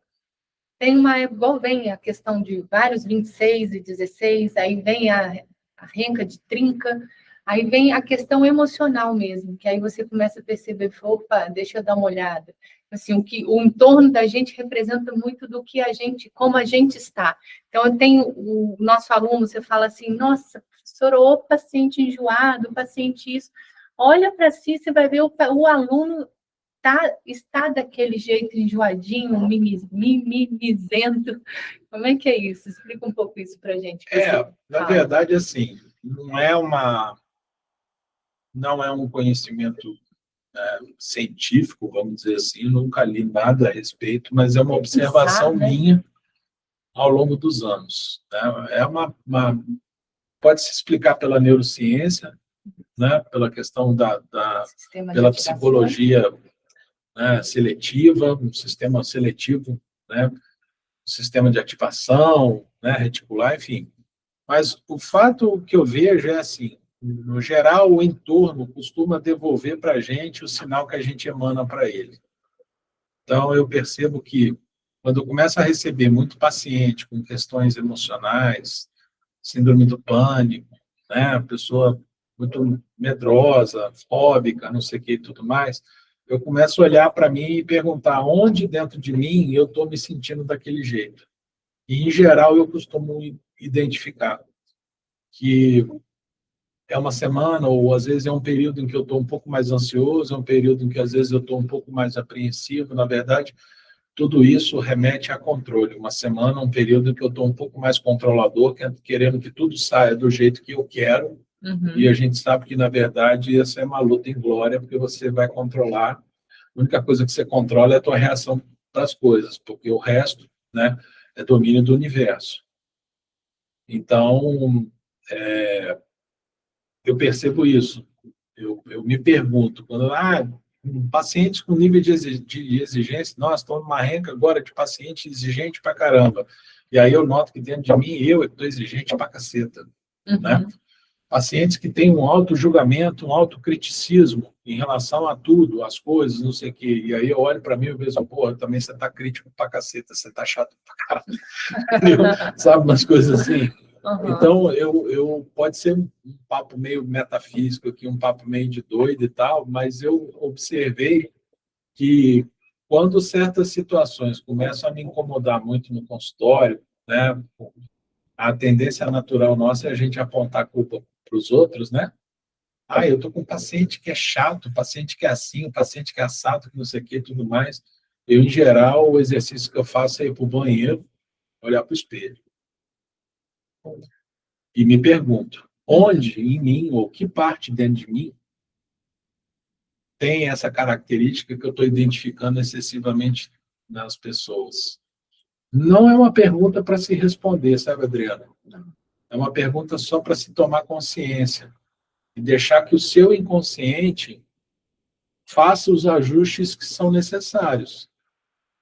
Tem uma época, igual vem a questão de vários 26 e 16, aí vem a renca de trinca, aí vem a questão emocional mesmo, que aí você começa a perceber, opa, deixa eu dar uma olhada. Assim, o entorno da gente representa muito do que a gente, como a gente está. Então, eu tenho o nosso aluno, você fala assim, nossa, professora, o paciente enjoado, o paciente isso. Olha para si, você vai ver o aluno está daquele jeito enjoadinho, mimizento. Como é que é isso? Explica um pouco isso para a gente. Na verdade, assim, não é um conhecimento científico, vamos dizer assim, nunca li nada a respeito, mas é uma observação minha ao longo dos anos. Né? Pode-se explicar pela neurociência, né? Pela questão pela psicologia, né, seletiva, um sistema seletivo, né, um sistema de ativação, né, reticular, enfim. Mas o fato que eu vejo é assim, no geral, o entorno costuma devolver para a gente o sinal que a gente emana para ele. Então, eu percebo que quando eu começo a receber muito paciente com questões emocionais, síndrome do pânico, né, pessoa muito medrosa, fóbica, não sei o que e tudo mais, eu começo a olhar para mim e perguntar onde dentro de mim eu estou me sentindo daquele jeito. E, em geral, eu costumo identificar que é uma semana, ou às vezes é um período em que eu estou um pouco mais ansioso, é um período em que às vezes eu estou um pouco mais apreensivo. Na verdade, tudo isso remete a controle. Uma semana, um período em que eu estou um pouco mais controlador, querendo que tudo saia do jeito que eu quero. E a gente sabe que, na verdade, essa é uma luta em glória, porque você vai controlar. A única coisa que você controla é a tua reação das coisas, porque o resto, né, é domínio do universo. Então, eu percebo isso. Eu me pergunto, quando pacientes com nível de exigência, nós estamos numa renca agora de paciente exigente pra caramba. E aí eu noto que dentro de mim, eu estou exigente pra caceta, né? Pacientes que têm um auto-julgamento, um autocriticismo em relação a tudo, as coisas, não sei o quê. E aí eu olho para mim e vejo, porra, também você tá crítico pra caceta, você tá chato pra caralho. Sabe, umas coisas assim. Uhum. Então, pode ser um papo meio metafísico aqui, um papo meio de doido e tal, mas eu observei que quando certas situações começam a me incomodar muito no consultório, né, a tendência natural nossa é a gente apontar a culpa para os outros, né? Ah, eu tô com um paciente que é chato, paciente que é assim, um paciente que é assado, que não sei o que, tudo mais. Eu, em geral, o exercício que eu faço é ir para o banheiro, olhar para o espelho. E me pergunto, onde em mim, ou que parte dentro de mim, tem essa característica que eu estou identificando excessivamente nas pessoas? Não é uma pergunta para se responder, sabe, Adriana? É uma pergunta só para se tomar consciência e deixar que o seu inconsciente faça os ajustes que são necessários.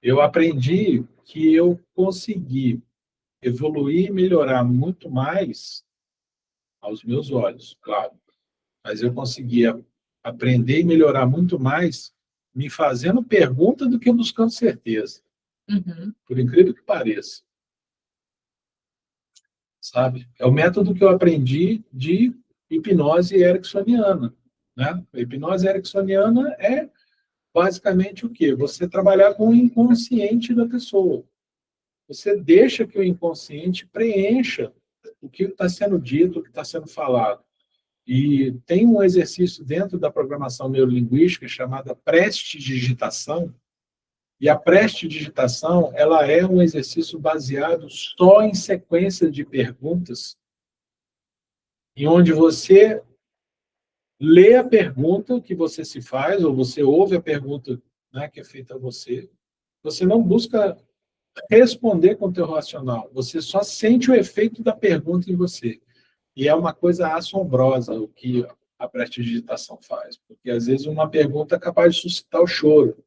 Eu aprendi que eu consegui evoluir e melhorar muito mais aos meus olhos, claro, mas eu conseguia aprender e melhorar muito mais me fazendo pergunta do que buscando certeza. Uhum. Por incrível que pareça. Sabe? É o método que eu aprendi de hipnose ericksoniana, né? A hipnose ericksoniana é basicamente o quê? Você trabalhar com o inconsciente da pessoa. Você deixa que o inconsciente preencha o que está sendo dito, o que está sendo falado. E tem um exercício dentro da programação neurolinguística chamada prestidigitação, e a prestidigitação, ela é um exercício baseado só em sequência de perguntas, em onde você lê a pergunta que você se faz, ou você ouve a pergunta, né, que é feita a você. Você não busca responder com o teu racional, você só sente o efeito da pergunta em você. E é uma coisa assombrosa o que a prestidigitação faz, porque às vezes uma pergunta é capaz de suscitar o choro.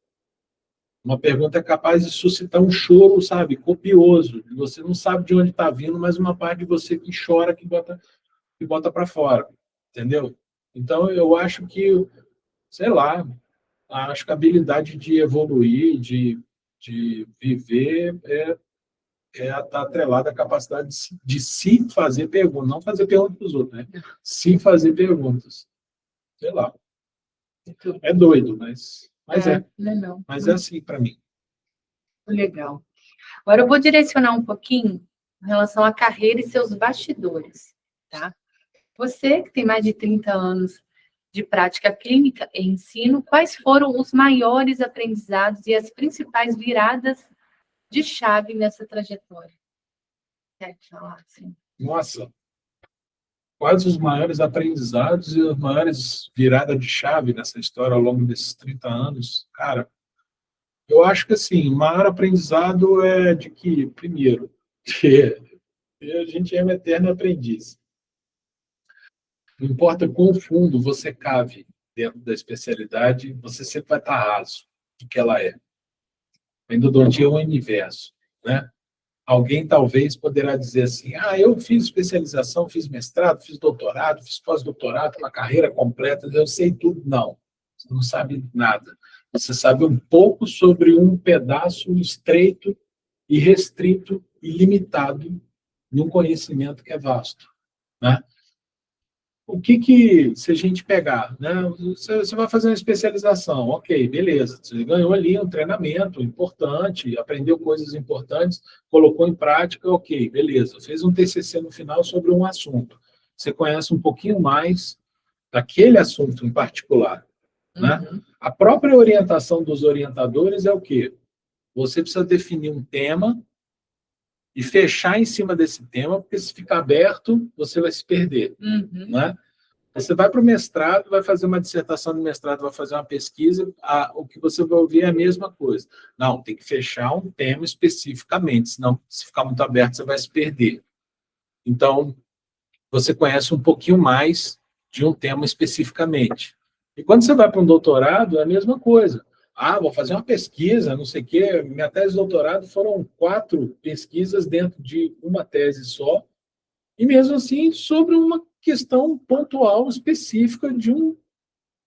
Uma pergunta é capaz de suscitar um choro, sabe, copioso. Você não sabe de onde está vindo, mas uma parte de você que chora, que bota para fora. Entendeu? Então, eu acho que, sei lá, acho que a habilidade de evoluir, de viver, está atrelada à capacidade de se fazer perguntas. Não fazer perguntas para os outros, né? Se fazer perguntas. Sei lá. É doido, mas é. Legal. Mas é assim para mim. Legal. Agora eu vou direcionar um pouquinho em relação à carreira e seus bastidores, tá? Você, que tem mais de 30 anos de prática clínica e ensino, quais foram os maiores aprendizados e as principais viradas de chave nessa trajetória? Quer falar assim? Nossa, quais os maiores aprendizados e as maiores viradas de chave nessa história ao longo desses 30 anos? Cara, eu acho que, assim, o maior aprendizado é de que, primeiro, que a gente é um eterno aprendiz. Não importa quão fundo você cave dentro da especialidade, você sempre vai estar raso do que ela é. A endodontia é um universo, né? Alguém talvez poderá dizer assim, eu fiz especialização, fiz mestrado, fiz doutorado, fiz pós-doutorado, uma carreira completa, eu sei tudo. Não, você não sabe nada. Você sabe um pouco sobre um pedaço estreito e restrito e limitado num conhecimento que é vasto, né? O que se a gente pegar, né? Você vai fazer uma especialização, ok, beleza. Você ganhou ali um treinamento importante, aprendeu coisas importantes, colocou em prática, ok, beleza. Fez um TCC no final sobre um assunto. Você conhece um pouquinho mais daquele assunto em particular, né? Uhum. A própria orientação dos orientadores é o quê? Você precisa definir um tema e fechar em cima desse tema, porque se ficar aberto, você vai se perder. Uhum. Né? Você vai para o mestrado, vai fazer uma dissertação de mestrado, vai fazer uma pesquisa, o que você vai ouvir é a mesma coisa. Não, tem que fechar um tema especificamente, senão, se ficar muito aberto, você vai se perder. Então, você conhece um pouquinho mais de um tema especificamente. E quando você vai para um doutorado, é a mesma coisa. Vou fazer uma pesquisa, não sei o quê. Minha tese de doutorado foram 4 pesquisas dentro de uma tese só, e mesmo assim sobre uma questão pontual, específica de um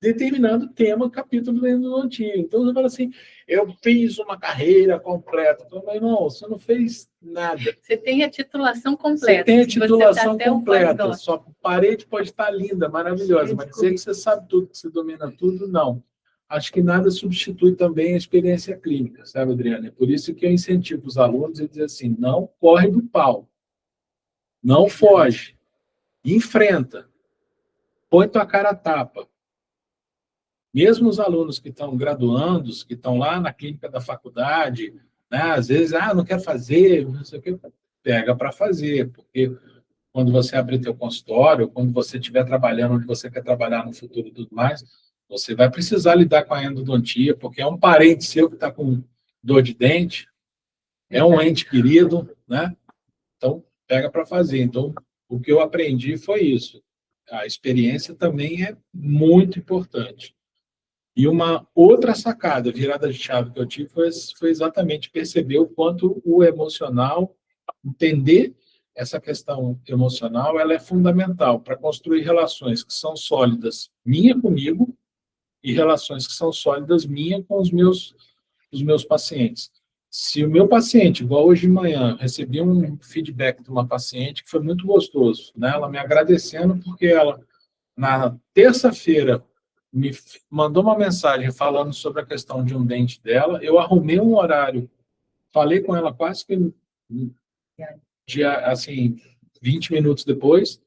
determinado tema, capítulo da endodontia. Então, você fala assim, eu fiz uma carreira completa. Eu falei, não, você não fez nada. Você tem a titulação completa. Você tem a titulação você tá completa. Sua parede pode estar linda, maravilhosa, mas dizer que você sabe tudo, que você domina tudo, não. Acho que nada substitui também a experiência clínica, sabe, Adriana? É por isso que eu incentivo os alunos a dizer assim, não corre do pau, não foge, enfrenta, põe tua cara a tapa. Mesmo os alunos que estão graduandos, que estão lá na clínica da faculdade, né, às vezes, não quero fazer, não sei o que, pega para fazer, porque quando você abrir teu consultório, quando você estiver trabalhando onde você quer trabalhar no futuro e tudo mais, você vai precisar lidar com a endodontia, porque é um parente seu que está com dor de dente, é um ente querido, né? Então, pega para fazer. Então, o que eu aprendi foi isso. A experiência também é muito importante. E uma outra sacada, virada de chave que eu tive foi exatamente perceber o quanto o emocional, entender essa questão emocional, ela é fundamental para construir relações que são sólidas minha comigo e relações que são sólidas minha com os meus pacientes. Se o meu paciente, igual hoje de manhã, recebi um feedback de uma paciente que foi muito gostoso, né? Ela me agradecendo porque ela, na terça-feira, me mandou uma mensagem falando sobre a questão de um dente dela, eu arrumei um horário, falei com ela quase que assim, 20 minutos depois,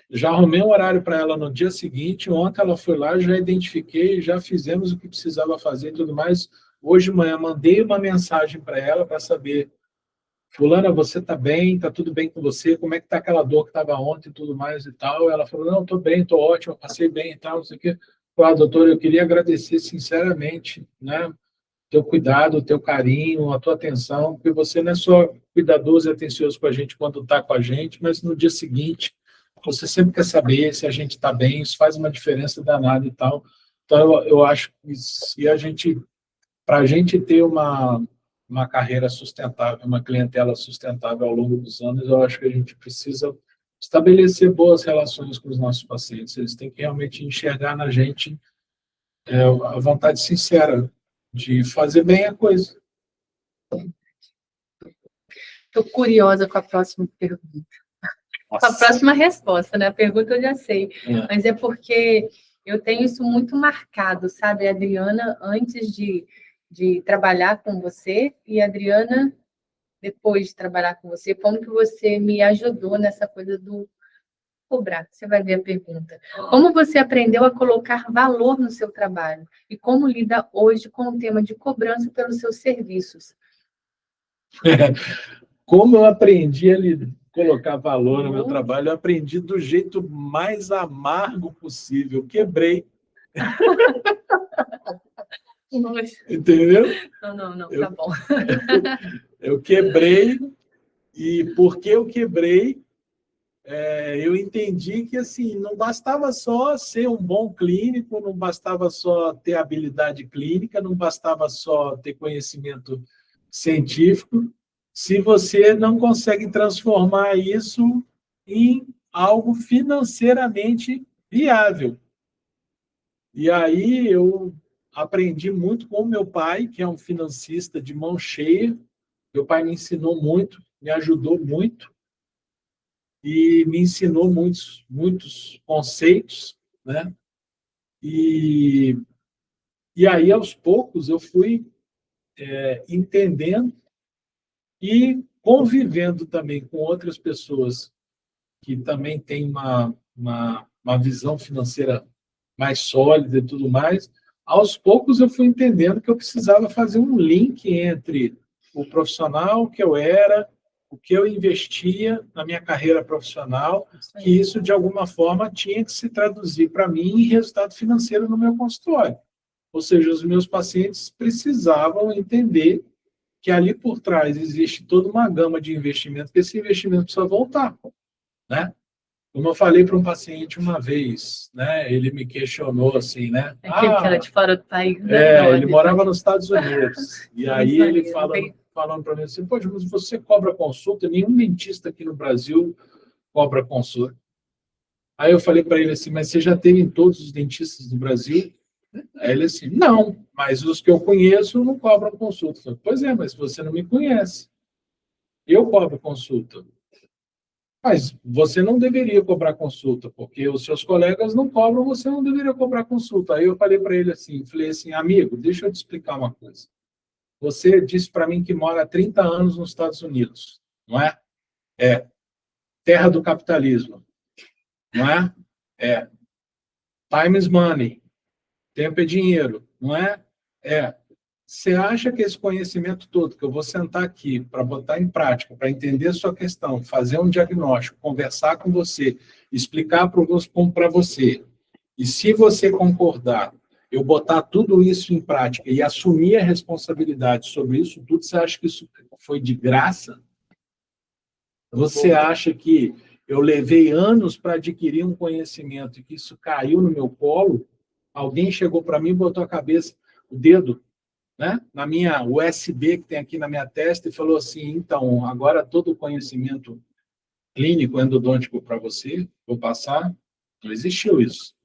já arrumei um horário para ela no dia seguinte, ontem ela foi lá, já identifiquei, já fizemos o que precisava fazer e tudo mais. Hoje de manhã mandei uma mensagem para ela para saber, fulana, você está bem? Está tudo bem com você? Como é que está aquela dor que estava ontem e tudo mais e tal? Ela falou, não, estou bem, estou ótimo, passei bem e tal, não sei o quê. Doutor, eu queria agradecer sinceramente, né, teu cuidado, teu carinho, a tua atenção, porque você não é só cuidadoso e atencioso com a gente quando está com a gente, mas no dia seguinte, você sempre quer saber se a gente está bem, isso faz uma diferença danada e tal. Então, eu acho que se para a gente ter uma carreira sustentável, uma clientela sustentável ao longo dos anos, eu acho que a gente precisa estabelecer boas relações com os nossos pacientes. Eles têm que realmente enxergar na gente a vontade sincera de fazer bem a coisa. Estou curiosa com a próxima pergunta. Nossa. Com a próxima resposta, né? A pergunta eu já sei. Mas é porque eu tenho isso muito marcado, sabe? A Adriana, antes de trabalhar com você, e a Adriana, depois de trabalhar com você, como que você me ajudou nessa coisa do cobrar? Você vai ver a pergunta. Como você aprendeu a colocar valor no seu trabalho? E como lida hoje com o tema de cobrança pelos seus serviços? Como eu aprendi a colocar valor no meu trabalho, eu aprendi do jeito mais amargo possível. Quebrei. Entendeu? Não, tá bom. Eu quebrei, e porque eu quebrei, eu entendi que assim, não bastava só ser um bom clínico, não bastava só ter habilidade clínica, não bastava só ter conhecimento científico, se você não consegue transformar isso em algo financeiramente viável. E aí eu aprendi muito com o meu pai, que é um financista de mão cheia. Meu pai me ensinou muito, me ajudou muito e me ensinou muitos conceitos, né? E aí, aos poucos, eu fui entendendo e convivendo também com outras pessoas que também têm uma visão financeira mais sólida e tudo mais. Aos poucos, eu fui entendendo que eu precisava fazer um link entre o profissional que eu era, o que eu investia na minha carreira profissional, que isso, de alguma forma, tinha que se traduzir para mim em resultado financeiro no meu consultório. Ou seja, os meus pacientes precisavam entender que ali por trás existe toda uma gama de investimento, que esse investimento precisa voltar, né? Como eu falei para um paciente uma vez, né? Ele me questionou assim, né? Aquele que era de fora do país. Né? Ele morava nos Estados Unidos. E aí ele falando para mim assim, poxa, mas você cobra consulta? Nenhum dentista aqui no Brasil cobra consulta. Aí eu falei para ele assim, mas você já teve em todos os dentistas do Brasil? Aí ele assim, não, mas os que eu conheço não cobram consulta. Eu falei, pois é, mas você não me conhece. Eu cobro consulta. Mas você não deveria cobrar consulta, porque os seus colegas não cobram, você não deveria cobrar consulta. Aí eu falei para ele assim, amigo, deixa eu te explicar uma coisa. Você disse para mim que mora há 30 anos nos Estados Unidos, não é? É. Terra do capitalismo, não é? É. Time is money. Tempo é dinheiro, não é? É. Você acha que esse conhecimento todo, que eu vou sentar aqui para botar em prática, para entender a sua questão, fazer um diagnóstico, conversar com você, explicar para você, e se você concordar, eu botar tudo isso em prática e assumir a responsabilidade sobre isso tudo, você acha que isso foi de graça? Você acha que eu levei anos para adquirir um conhecimento e que isso caiu no meu colo? Alguém chegou para mim e botou a cabeça, o dedo, né, na minha USB que tem aqui na minha testa e falou assim, então, agora todo o conhecimento clínico endodôntico para você, vou passar, não existiu isso.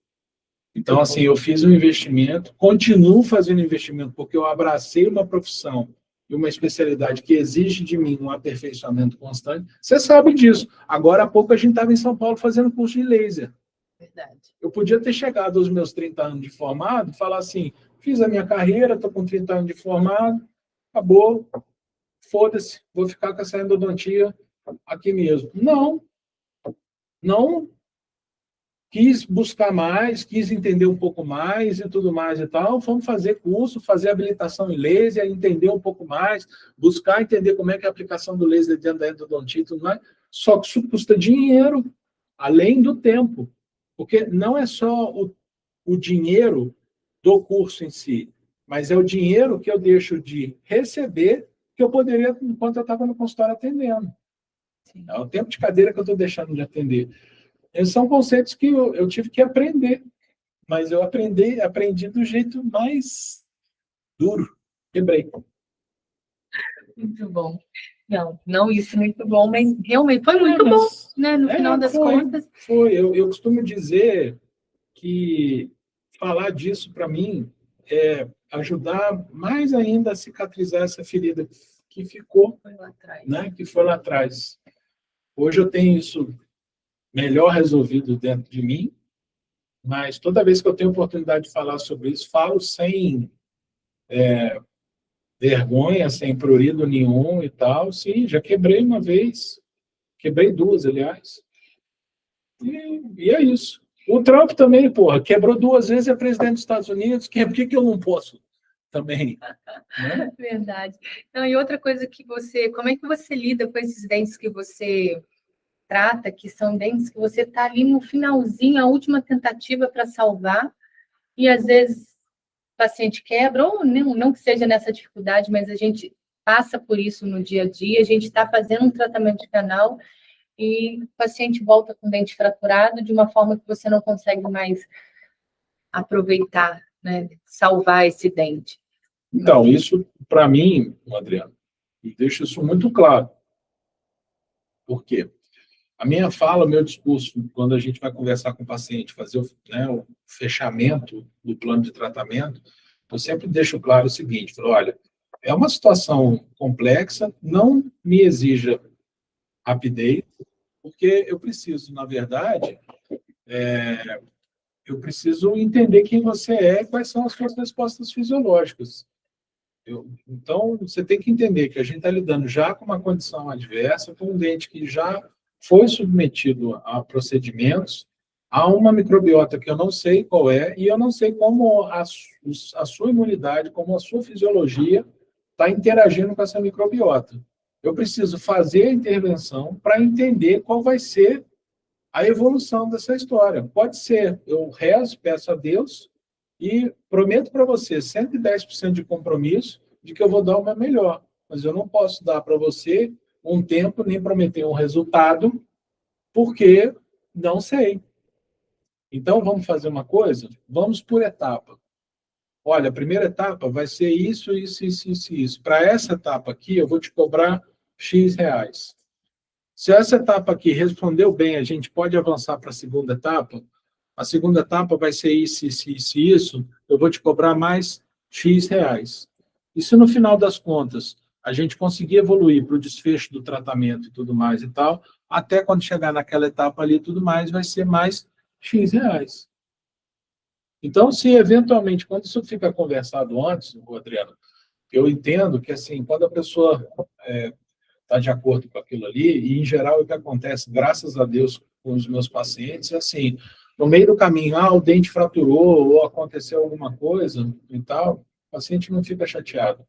Então, assim, eu fiz um investimento, continuo fazendo investimento, porque eu abracei uma profissão e uma especialidade que exige de mim um aperfeiçoamento constante. Você sabe disso. Agora há pouco a gente estava em São Paulo fazendo curso de laser. Verdade. Eu podia ter chegado aos meus 30 anos de formado e falar assim, fiz a minha carreira, estou com 30 anos de formado, acabou, foda-se, vou ficar com essa endodontia aqui mesmo. Não quis buscar mais, quis entender um pouco mais e tudo mais e tal. Vamos fazer curso, fazer habilitação em laser, entender um pouco mais, buscar entender como é que é a aplicação do laser dentro da endodontia e tudo mais. Só que isso custa dinheiro, além do tempo. Porque não é só o dinheiro do curso em si, mas é o dinheiro que eu deixo de receber que eu poderia, enquanto eu estava no consultório atendendo. É o tempo de cadeira que eu estou deixando de atender. Esses são conceitos que eu tive que aprender, mas eu aprendi do jeito mais duro. Quebrei. Muito bom. Não isso muito bom, mas realmente foi muito bom, né? No final das contas. Foi. Eu costumo dizer que falar disso, para mim, é ajudar mais ainda a cicatrizar essa ferida que ficou, Foi lá atrás. né? Que foi lá atrás. Hoje eu tenho isso melhor resolvido dentro de mim, mas toda vez que eu tenho oportunidade de falar sobre isso, falo sem vergonha, sem prurido nenhum e tal. Sim, já quebrei uma vez, quebrei duas, aliás. E é isso. O Trump também, porra, quebrou duas vezes, é presidente dos Estados Unidos, por que eu não posso também? Né? Verdade. Não, e outra coisa que como é que você lida com esses dentes que você trata, que são dentes que você está ali no finalzinho, a última tentativa para salvar, e às vezes o paciente quebra, ou não que seja nessa dificuldade, mas a gente passa por isso no dia a dia, a gente está fazendo um tratamento de canal e o paciente volta com o dente fraturado de uma forma que você não consegue mais aproveitar, né, salvar esse dente. Então, isso, para mim, Adriano, deixa isso muito claro. Por quê? A minha fala, o meu discurso, quando a gente vai conversar com o paciente, fazer o fechamento do plano de tratamento, eu sempre deixo claro o seguinte, falo, olha, é uma situação complexa, não me exija rapidez, porque eu preciso, na verdade, eu preciso entender quem você é e quais são as suas respostas fisiológicas. Então, você tem que entender que a gente está lidando já com uma condição adversa, com um dente que já foi submetido a procedimentos, a uma microbiota que eu não sei qual é, e eu não sei como a sua imunidade, como a sua fisiologia está interagindo com essa microbiota. Eu preciso fazer a intervenção para entender qual vai ser a evolução dessa história. Pode ser, eu rezo, peço a Deus, e prometo para você 110% de compromisso de que eu vou dar uma melhor. Mas eu não posso dar para você um tempo, nem prometer um resultado, porque não sei. Então, vamos fazer uma coisa? Vamos por etapa. Olha, a primeira etapa vai ser isso, isso, isso, isso, isso. Para essa etapa aqui, eu vou te cobrar X reais. Se essa etapa aqui respondeu bem, a gente pode avançar para a segunda etapa. A segunda etapa vai ser isso, eu vou te cobrar mais X reais. E se no final das contas a gente conseguir evoluir para o desfecho do tratamento e tudo mais e tal, até quando chegar naquela etapa ali e tudo mais, vai ser mais X reais. Então, se eventualmente, quando isso fica conversado antes, Adriano, eu entendo que, assim, quando a pessoa está de acordo com aquilo ali, e em geral o que acontece, graças a Deus, com os meus pacientes, é assim, no meio do caminho, o dente fraturou, ou aconteceu alguma coisa e tal, o paciente não fica chateado.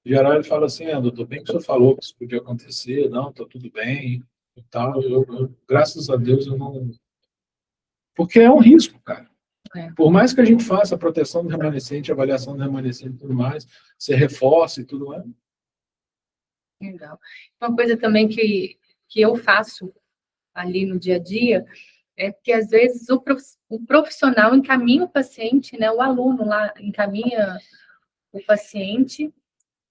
Em geral, ele fala assim, doutor, bem que o senhor falou que isso podia acontecer, não, está tudo bem e tal. Graças a Deus, eu não... Porque é um risco, cara. Por mais que a gente faça a proteção do remanescente, avaliação do remanescente e tudo mais, você reforce e tudo mais. Legal. Uma coisa também que eu faço ali no dia a dia é que, às vezes, o profissional encaminha o paciente, né? O aluno lá encaminha o paciente.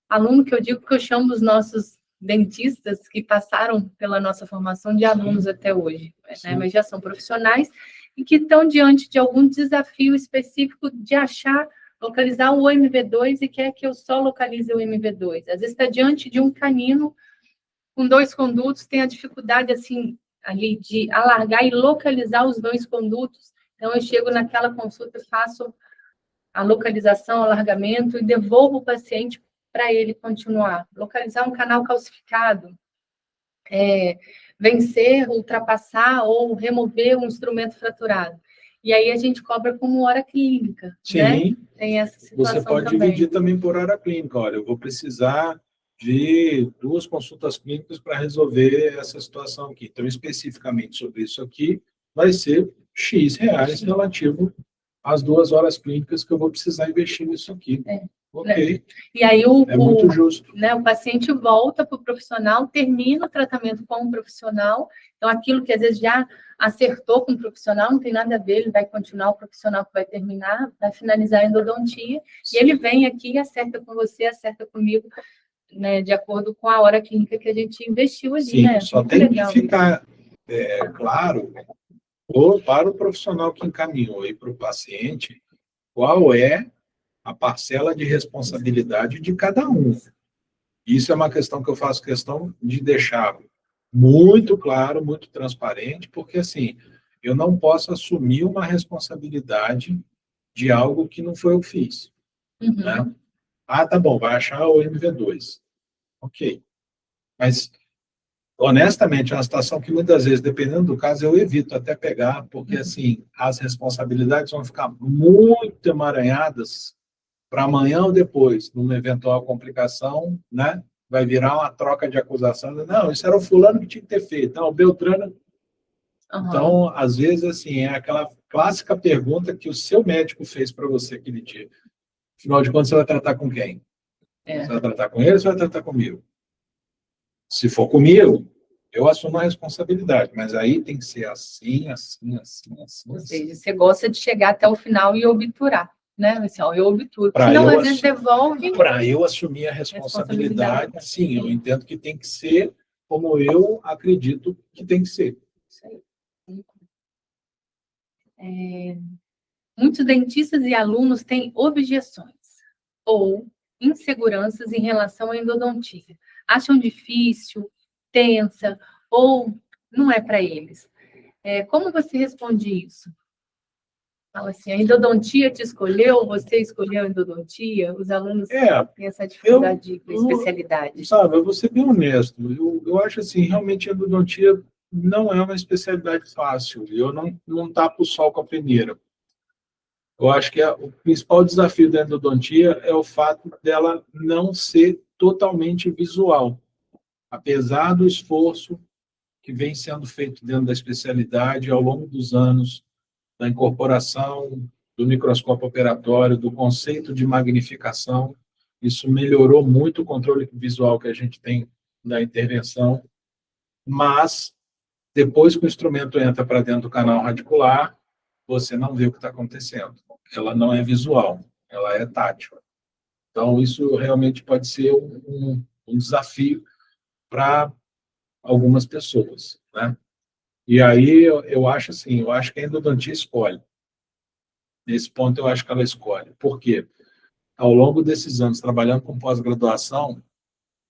Aluno que eu digo que eu chamo os nossos dentistas que passaram pela nossa formação de alunos até hoje, né? Mas já são profissionais e que estão diante de algum desafio específico de localizar o MV2 e quer que eu só localize o MV2. Às vezes está diante de um canino com 2 condutos, tem a dificuldade, assim, ali de alargar e localizar os 2 condutos. Então, eu chego naquela consulta, faço a localização, alargamento e devolvo o paciente para ele continuar. Localizar um canal calcificado, vencer, ultrapassar ou remover um instrumento fraturado. E aí a gente cobra como hora clínica. Sim. Né? Tem essa situação você pode também. dividir também por hora clínica. Olha, eu vou precisar de 2 consultas clínicas para resolver essa situação aqui. Então, especificamente sobre isso aqui, vai ser X reais relativo às 2 horas clínicas que eu vou precisar investir nisso aqui. Ok. E aí muito justo. Né, o paciente volta para o profissional, termina o tratamento com o profissional. Então, aquilo que às vezes já acertou com o profissional, não tem nada a ver, ele vai continuar, o profissional que vai terminar, vai finalizar a endodontia, e ele vem aqui e acerta com você, acerta comigo, né, de acordo com a hora clínica que a gente investiu ali. Sim, né? Só muito tem legal. Que ficar claro, para o profissional que encaminhou e para o paciente, qual é a parcela de responsabilidade de cada um. Isso é uma questão que eu faço questão de deixar muito claro, muito transparente, porque, assim, eu não posso assumir uma responsabilidade de algo que não foi eu que fiz. Né? Tá bom, vai achar o MV2. Ok. Mas, honestamente, é uma situação que, muitas vezes, dependendo do caso, eu evito até pegar, porque, assim, as responsabilidades vão ficar muito emaranhadas para amanhã ou depois, numa eventual complicação, né? Vai virar uma troca de acusação. Não, isso era o fulano que tinha que ter feito. Não, o Beltrano... Então, às vezes, assim, é aquela clássica pergunta que o seu médico fez para você aquele dia. Afinal de contas, você vai tratar com quem? Você vai tratar com ele ou você vai tratar comigo? Se for comigo, eu assumo a responsabilidade, mas aí tem que ser assim, assim, assim, assim. Ou seja, você gosta de chegar até o final e obturar. Né? Assim, eu obturo. Senão, às vezes, devolve... Para eu assumir a responsabilidade, sim, eu entendo que tem que ser como eu acredito que tem que ser. Isso aí. Muitos dentistas e alunos têm objeções ou inseguranças em relação à endodontia. Acham difícil, tensa, ou não é para eles. Como você responde isso? Fala assim, a endodontia te escolheu, você escolheu a endodontia? Os alunos têm essa dificuldade com especialidade. Sabe, eu vou ser bem honesto. Eu acho assim, realmente a endodontia não é uma especialidade fácil. Eu não tapo o sol com a peneira. Eu acho que o principal desafio da endodontia é o fato dela não ser totalmente visual. Apesar do esforço que vem sendo feito dentro da especialidade ao longo dos anos, da incorporação do microscópio operatório, do conceito de magnificação, isso melhorou muito o controle visual que a gente tem da intervenção, mas depois que o instrumento entra para dentro do canal radicular, você não vê o que está acontecendo. Ela não é visual, ela é tátil. Então, isso realmente pode ser um desafio para algumas pessoas, né? E aí eu acho assim, eu acho que a endodontia escolhe. Nesse ponto eu acho que ela escolhe. Por quê? Ao longo desses anos trabalhando com pós-graduação,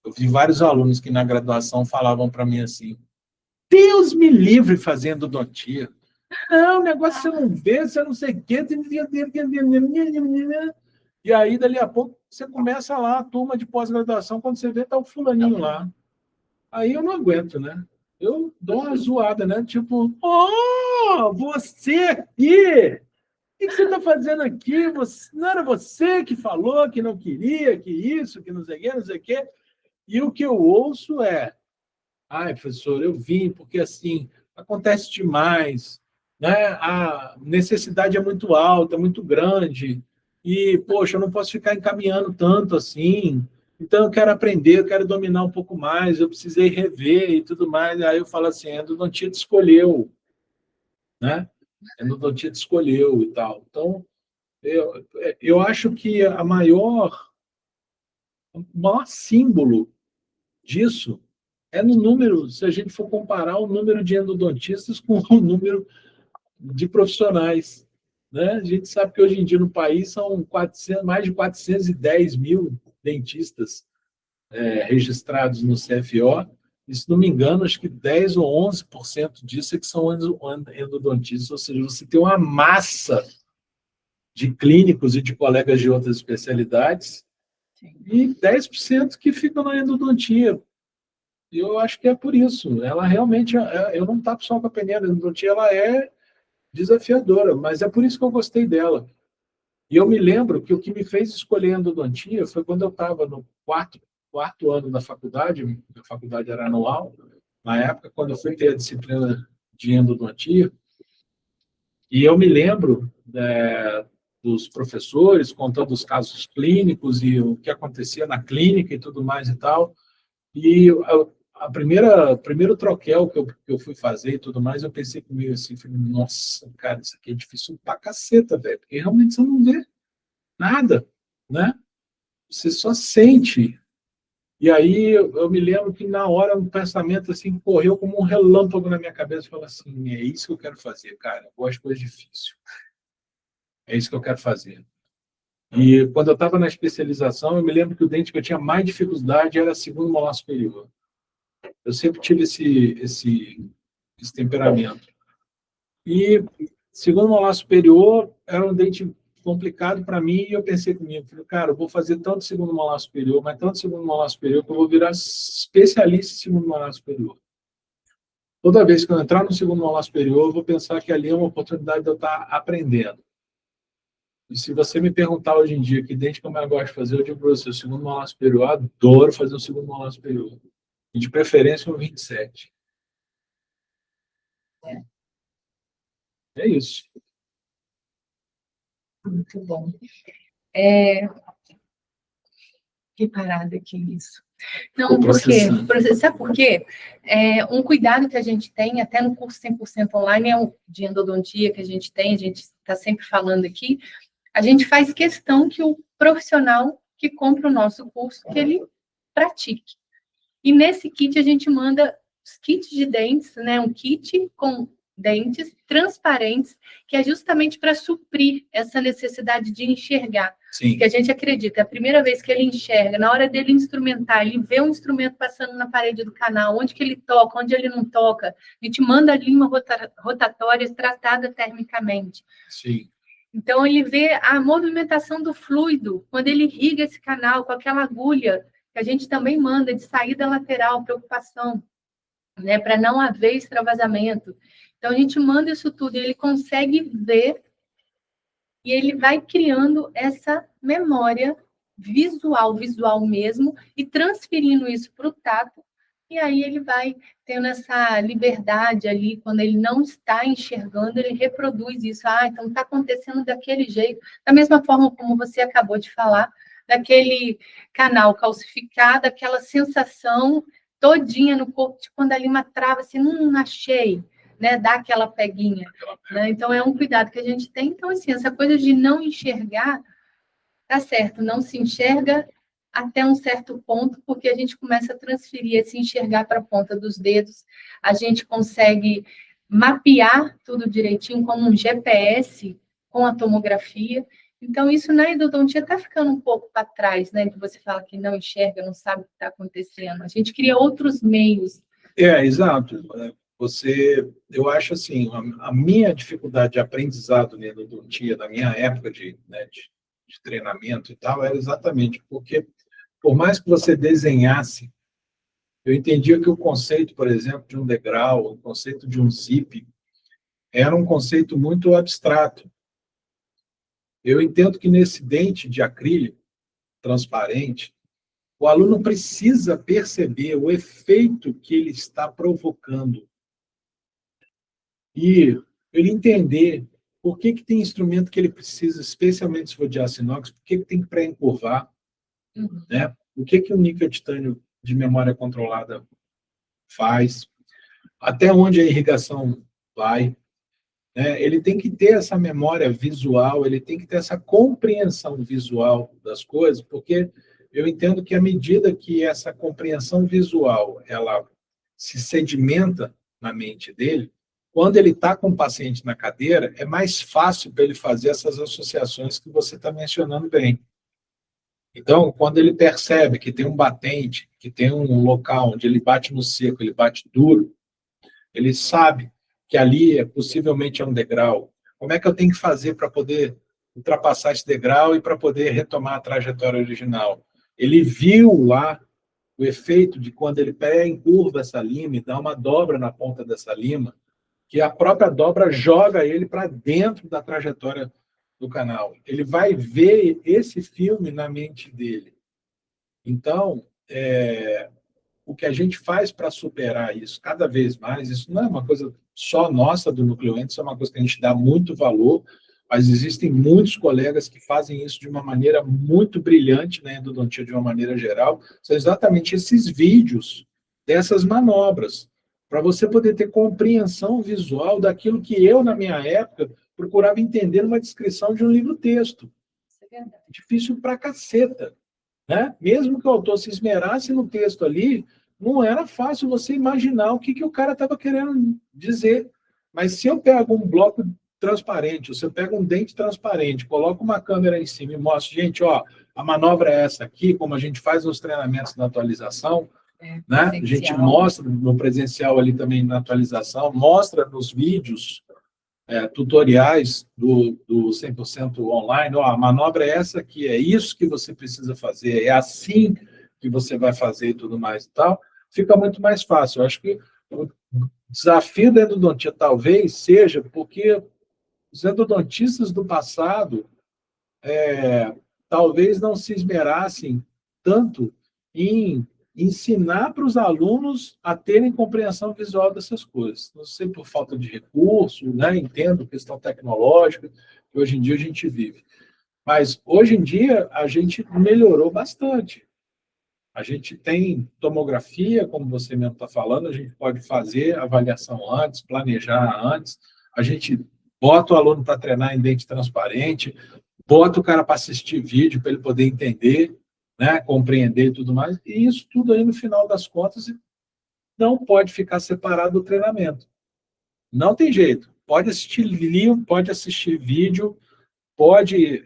eu vi vários alunos que na graduação falavam para mim assim: Deus me livre fazendo endodontia. Não, o negócio você não vê, você não sei o quê. E aí, dali a pouco, você começa lá a turma de pós-graduação, quando você vê, tá o fulaninho lá. Aí eu não aguento, né? Eu dou uma zoada, né? Tipo, você aqui! O que você está fazendo aqui? Não era você que falou que não queria, que isso, que não sei o quê, não sei o quê. E o que eu ouço é: ai, professor, eu vim porque, assim, acontece demais, né? A necessidade é muito alta, muito grande, e, poxa, eu não posso ficar encaminhando tanto assim, então eu quero aprender, eu quero dominar um pouco mais, eu precisei rever e tudo mais. Aí eu falo assim: a endodontia te escolheu, né? A endodontia te escolheu e tal. Então, eu acho que o maior símbolo disso é no número, se a gente for comparar o número de endodontistas com o número de profissionais, né? A gente sabe que hoje em dia no país são mais de 410 mil dentistas registrados no CFO, e, se não me engano, acho que 10 ou 11% disso é que são endodontistas, ou seja, você tem uma massa de clínicos e de colegas de outras especialidades, e 10% que ficam na endodontia. E eu acho que é por isso. Ela realmente, eu não tapo só com a peneira, a endodontia ela é desafiadora, mas é por isso que eu gostei dela. E eu me lembro que o que me fez escolher endodontia foi quando eu estava no quarto ano da faculdade, a faculdade era anual, na época, quando eu fui ter a disciplina de endodontia, e eu me lembro dos professores contando os casos clínicos e o que acontecia na clínica e tudo mais e tal. E primeiro troquel que eu fui fazer e tudo mais, eu pensei comigo assim, falei: nossa, cara, isso aqui é difícil pra caceta, velho, porque realmente você não vê nada, né? Você só sente. E aí eu me lembro que na hora um pensamento assim correu como um relâmpago na minha cabeça, e falou assim: é isso que eu quero fazer, cara, eu gosto de coisa difícil. É isso que eu quero fazer. E quando eu estava na especialização, eu me lembro que o dente que eu tinha mais dificuldade era segundo molar superior. Eu sempre tive esse temperamento. E segundo molar superior era um dente complicado para mim, e eu pensei comigo, falei: cara, eu vou fazer tanto segundo molar superior, mas tanto segundo molar superior, que eu vou virar especialista em segundo molar superior. Toda vez que eu entrar no segundo molar superior, eu vou pensar que ali é uma oportunidade de eu estar aprendendo. E se você me perguntar hoje em dia que dente que eu mais gosto de fazer, eu digo para você: o segundo molar superior, eu adoro fazer o segundo molar superior. E de preferência um 27. É isso. Muito bom. Que parada que isso. Não, porque, sabe por quê? Um cuidado que a gente tem, até no curso 100% online, de endodontia que a gente está sempre falando aqui, a gente faz questão que o profissional que compra o nosso curso, que ele pratique. E nesse kit a gente manda os kits de dentes, né? Um kit com dentes transparentes, que é justamente para suprir essa necessidade de enxergar. Sim. Que a gente acredita, é a primeira vez que ele enxerga, na hora dele instrumentar, ele vê um instrumento passando na parede do canal, onde que ele toca, onde ele não toca, a gente manda ali uma rotatória tratada termicamente. Sim. Então, ele vê a movimentação do fluido, quando ele irriga esse canal com aquela agulha, que a gente também manda de saída lateral, preocupação, né, para não haver extravasamento. Então, a gente manda isso tudo e ele consegue ver e ele vai criando essa memória visual mesmo, e transferindo isso para o tato, e aí ele vai tendo essa liberdade ali, quando ele não está enxergando, ele reproduz isso. Então está acontecendo daquele jeito, da mesma forma como você acabou de falar, daquele canal calcificado, aquela sensação todinha no corpo, de quando ali uma trava assim, achei, né, dá aquela peguinha, né? Então é um cuidado que a gente tem. Então, assim, essa coisa de não enxergar, tá certo, não se enxerga, até um certo ponto, porque a gente começa a transferir, a se enxergar para a ponta dos dedos, a gente consegue mapear tudo direitinho como um GPS com a tomografia. Então, isso na endodontia está ficando um pouco para trás, né? Que você fala que não enxerga, não sabe o que está acontecendo. A gente cria outros meios. Exato. Eu acho assim, a minha dificuldade de aprendizado na endodontia, na minha época de treinamento e tal, era exatamente porque, por mais que você desenhasse, eu entendia que o conceito, por exemplo, de um degrau, o conceito de um zip, era um conceito muito abstrato. Eu entendo que nesse dente de acrílico transparente, o aluno precisa perceber o efeito que ele está provocando e ele entender por que tem instrumento que ele precisa, especialmente se for de aço inox, por que tem que pré-encurvar, né? O que o níquel titânio de memória controlada faz, até onde a irrigação vai, né? Ele tem que ter essa memória visual, ele tem que ter essa compreensão visual das coisas, porque eu entendo que à medida que essa compreensão visual ela se sedimenta na mente dele, quando ele está com o paciente na cadeira, é mais fácil para ele fazer essas associações que você está mencionando bem. Então, quando ele percebe que tem um batente, que tem um local onde ele bate no seco, ele bate duro, ele sabe que ali possivelmente é um degrau. Como é que eu tenho que fazer para poder ultrapassar esse degrau e para poder retomar a trajetória original? Ele viu lá o efeito de quando ele pré-encurva essa lima e dá uma dobra na ponta dessa lima, que a própria dobra joga ele para dentro da trajetória do canal. Ele vai ver esse filme na mente dele. Então, o que a gente faz para superar isso cada vez mais, isso não é uma coisa só nossa do Nucleoendo, isso é uma coisa que a gente dá muito valor, mas existem muitos colegas que fazem isso de uma maneira muito brilhante, na endodontia de uma maneira geral, são exatamente esses vídeos dessas manobras, para você poder ter compreensão visual daquilo que eu, na minha época, procurava entender numa descrição de um livro-texto. Difícil pra caceta, né? Mesmo que o autor se esmerasse no texto ali, não era fácil você imaginar o que o cara estava querendo dizer. Mas se eu pego um bloco transparente, ou se eu pego um dente transparente, coloco uma câmera em cima e mostro, gente, ó, a manobra é essa aqui, como a gente faz nos treinamentos da atualização, né? A gente mostra no presencial ali também na atualização, mostra nos vídeos tutoriais do 100% online, ó, a manobra é essa aqui, é isso que você precisa fazer, é assim que você vai fazer e tudo mais e tal, fica muito mais fácil. Eu acho que o desafio da endodontia talvez seja porque os endodontistas do passado talvez não se esmerassem tanto em ensinar para os alunos a terem compreensão visual dessas coisas. Não sei por falta de recurso, né? Entendo questão tecnológica, que hoje em dia a gente vive. Mas hoje em dia a gente melhorou bastante. A gente tem tomografia, como você mesmo está falando, a gente pode fazer avaliação antes, planejar antes, a gente bota o aluno para treinar em dente transparente, bota o cara para assistir vídeo para ele poder entender, né, compreender e tudo mais, e isso tudo aí, no final das contas, não pode ficar separado do treinamento. Não tem jeito. Pode assistir livro, pode assistir vídeo, pode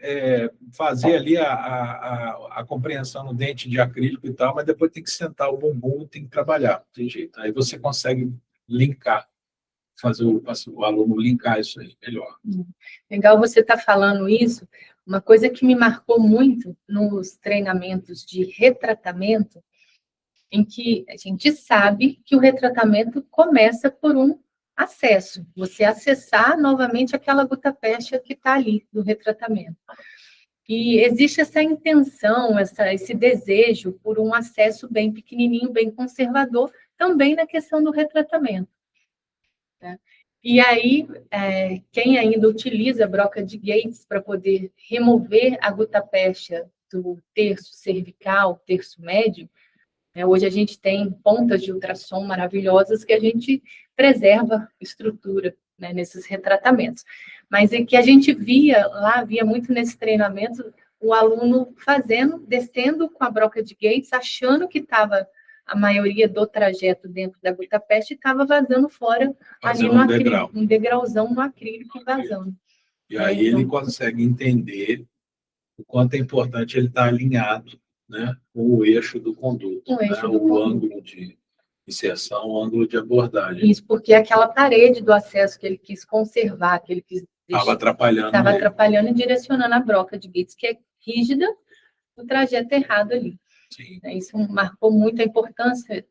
fazer ali a compreensão no dente de acrílico e tal, mas depois tem que sentar o bumbum e tem que trabalhar. Não tem jeito. Aí você consegue linkar, fazer o aluno linkar isso aí melhor. Legal você estar falando isso. Uma coisa que me marcou muito nos treinamentos de retratamento, em que a gente sabe que o retratamento começa por um acesso, você acessar novamente aquela gutapestia que está ali do retratamento. E existe essa intenção, esse desejo por um acesso bem pequenininho, bem conservador, também na questão do retratamento. Tá? E aí, quem ainda utiliza a broca de Gates para poder remover a gutapestia do terço cervical, terço médio, hoje a gente tem pontas de ultrassom maravilhosas que a gente preserva estrutura, né, nesses retratamentos. Mas é que a gente via muito nesse treinamento o aluno descendo com a broca de Gates, achando que estava a maioria do trajeto dentro da gota-peste e estava vazando fora ali no acrílico, um degrauzão no acrílico vazando. E aí ele consegue entender o quanto é importante ele estar alinhado, né, com o eixo do conduto, o ângulo de inserção, o ângulo de abordagem. Isso, porque aquela parede do acesso que ele quis conservar, que ele quis deixar, estava atrapalhando e direcionando a broca de Gates, que é rígida, o trajeto errado ali. Sim. Isso marcou muito a importância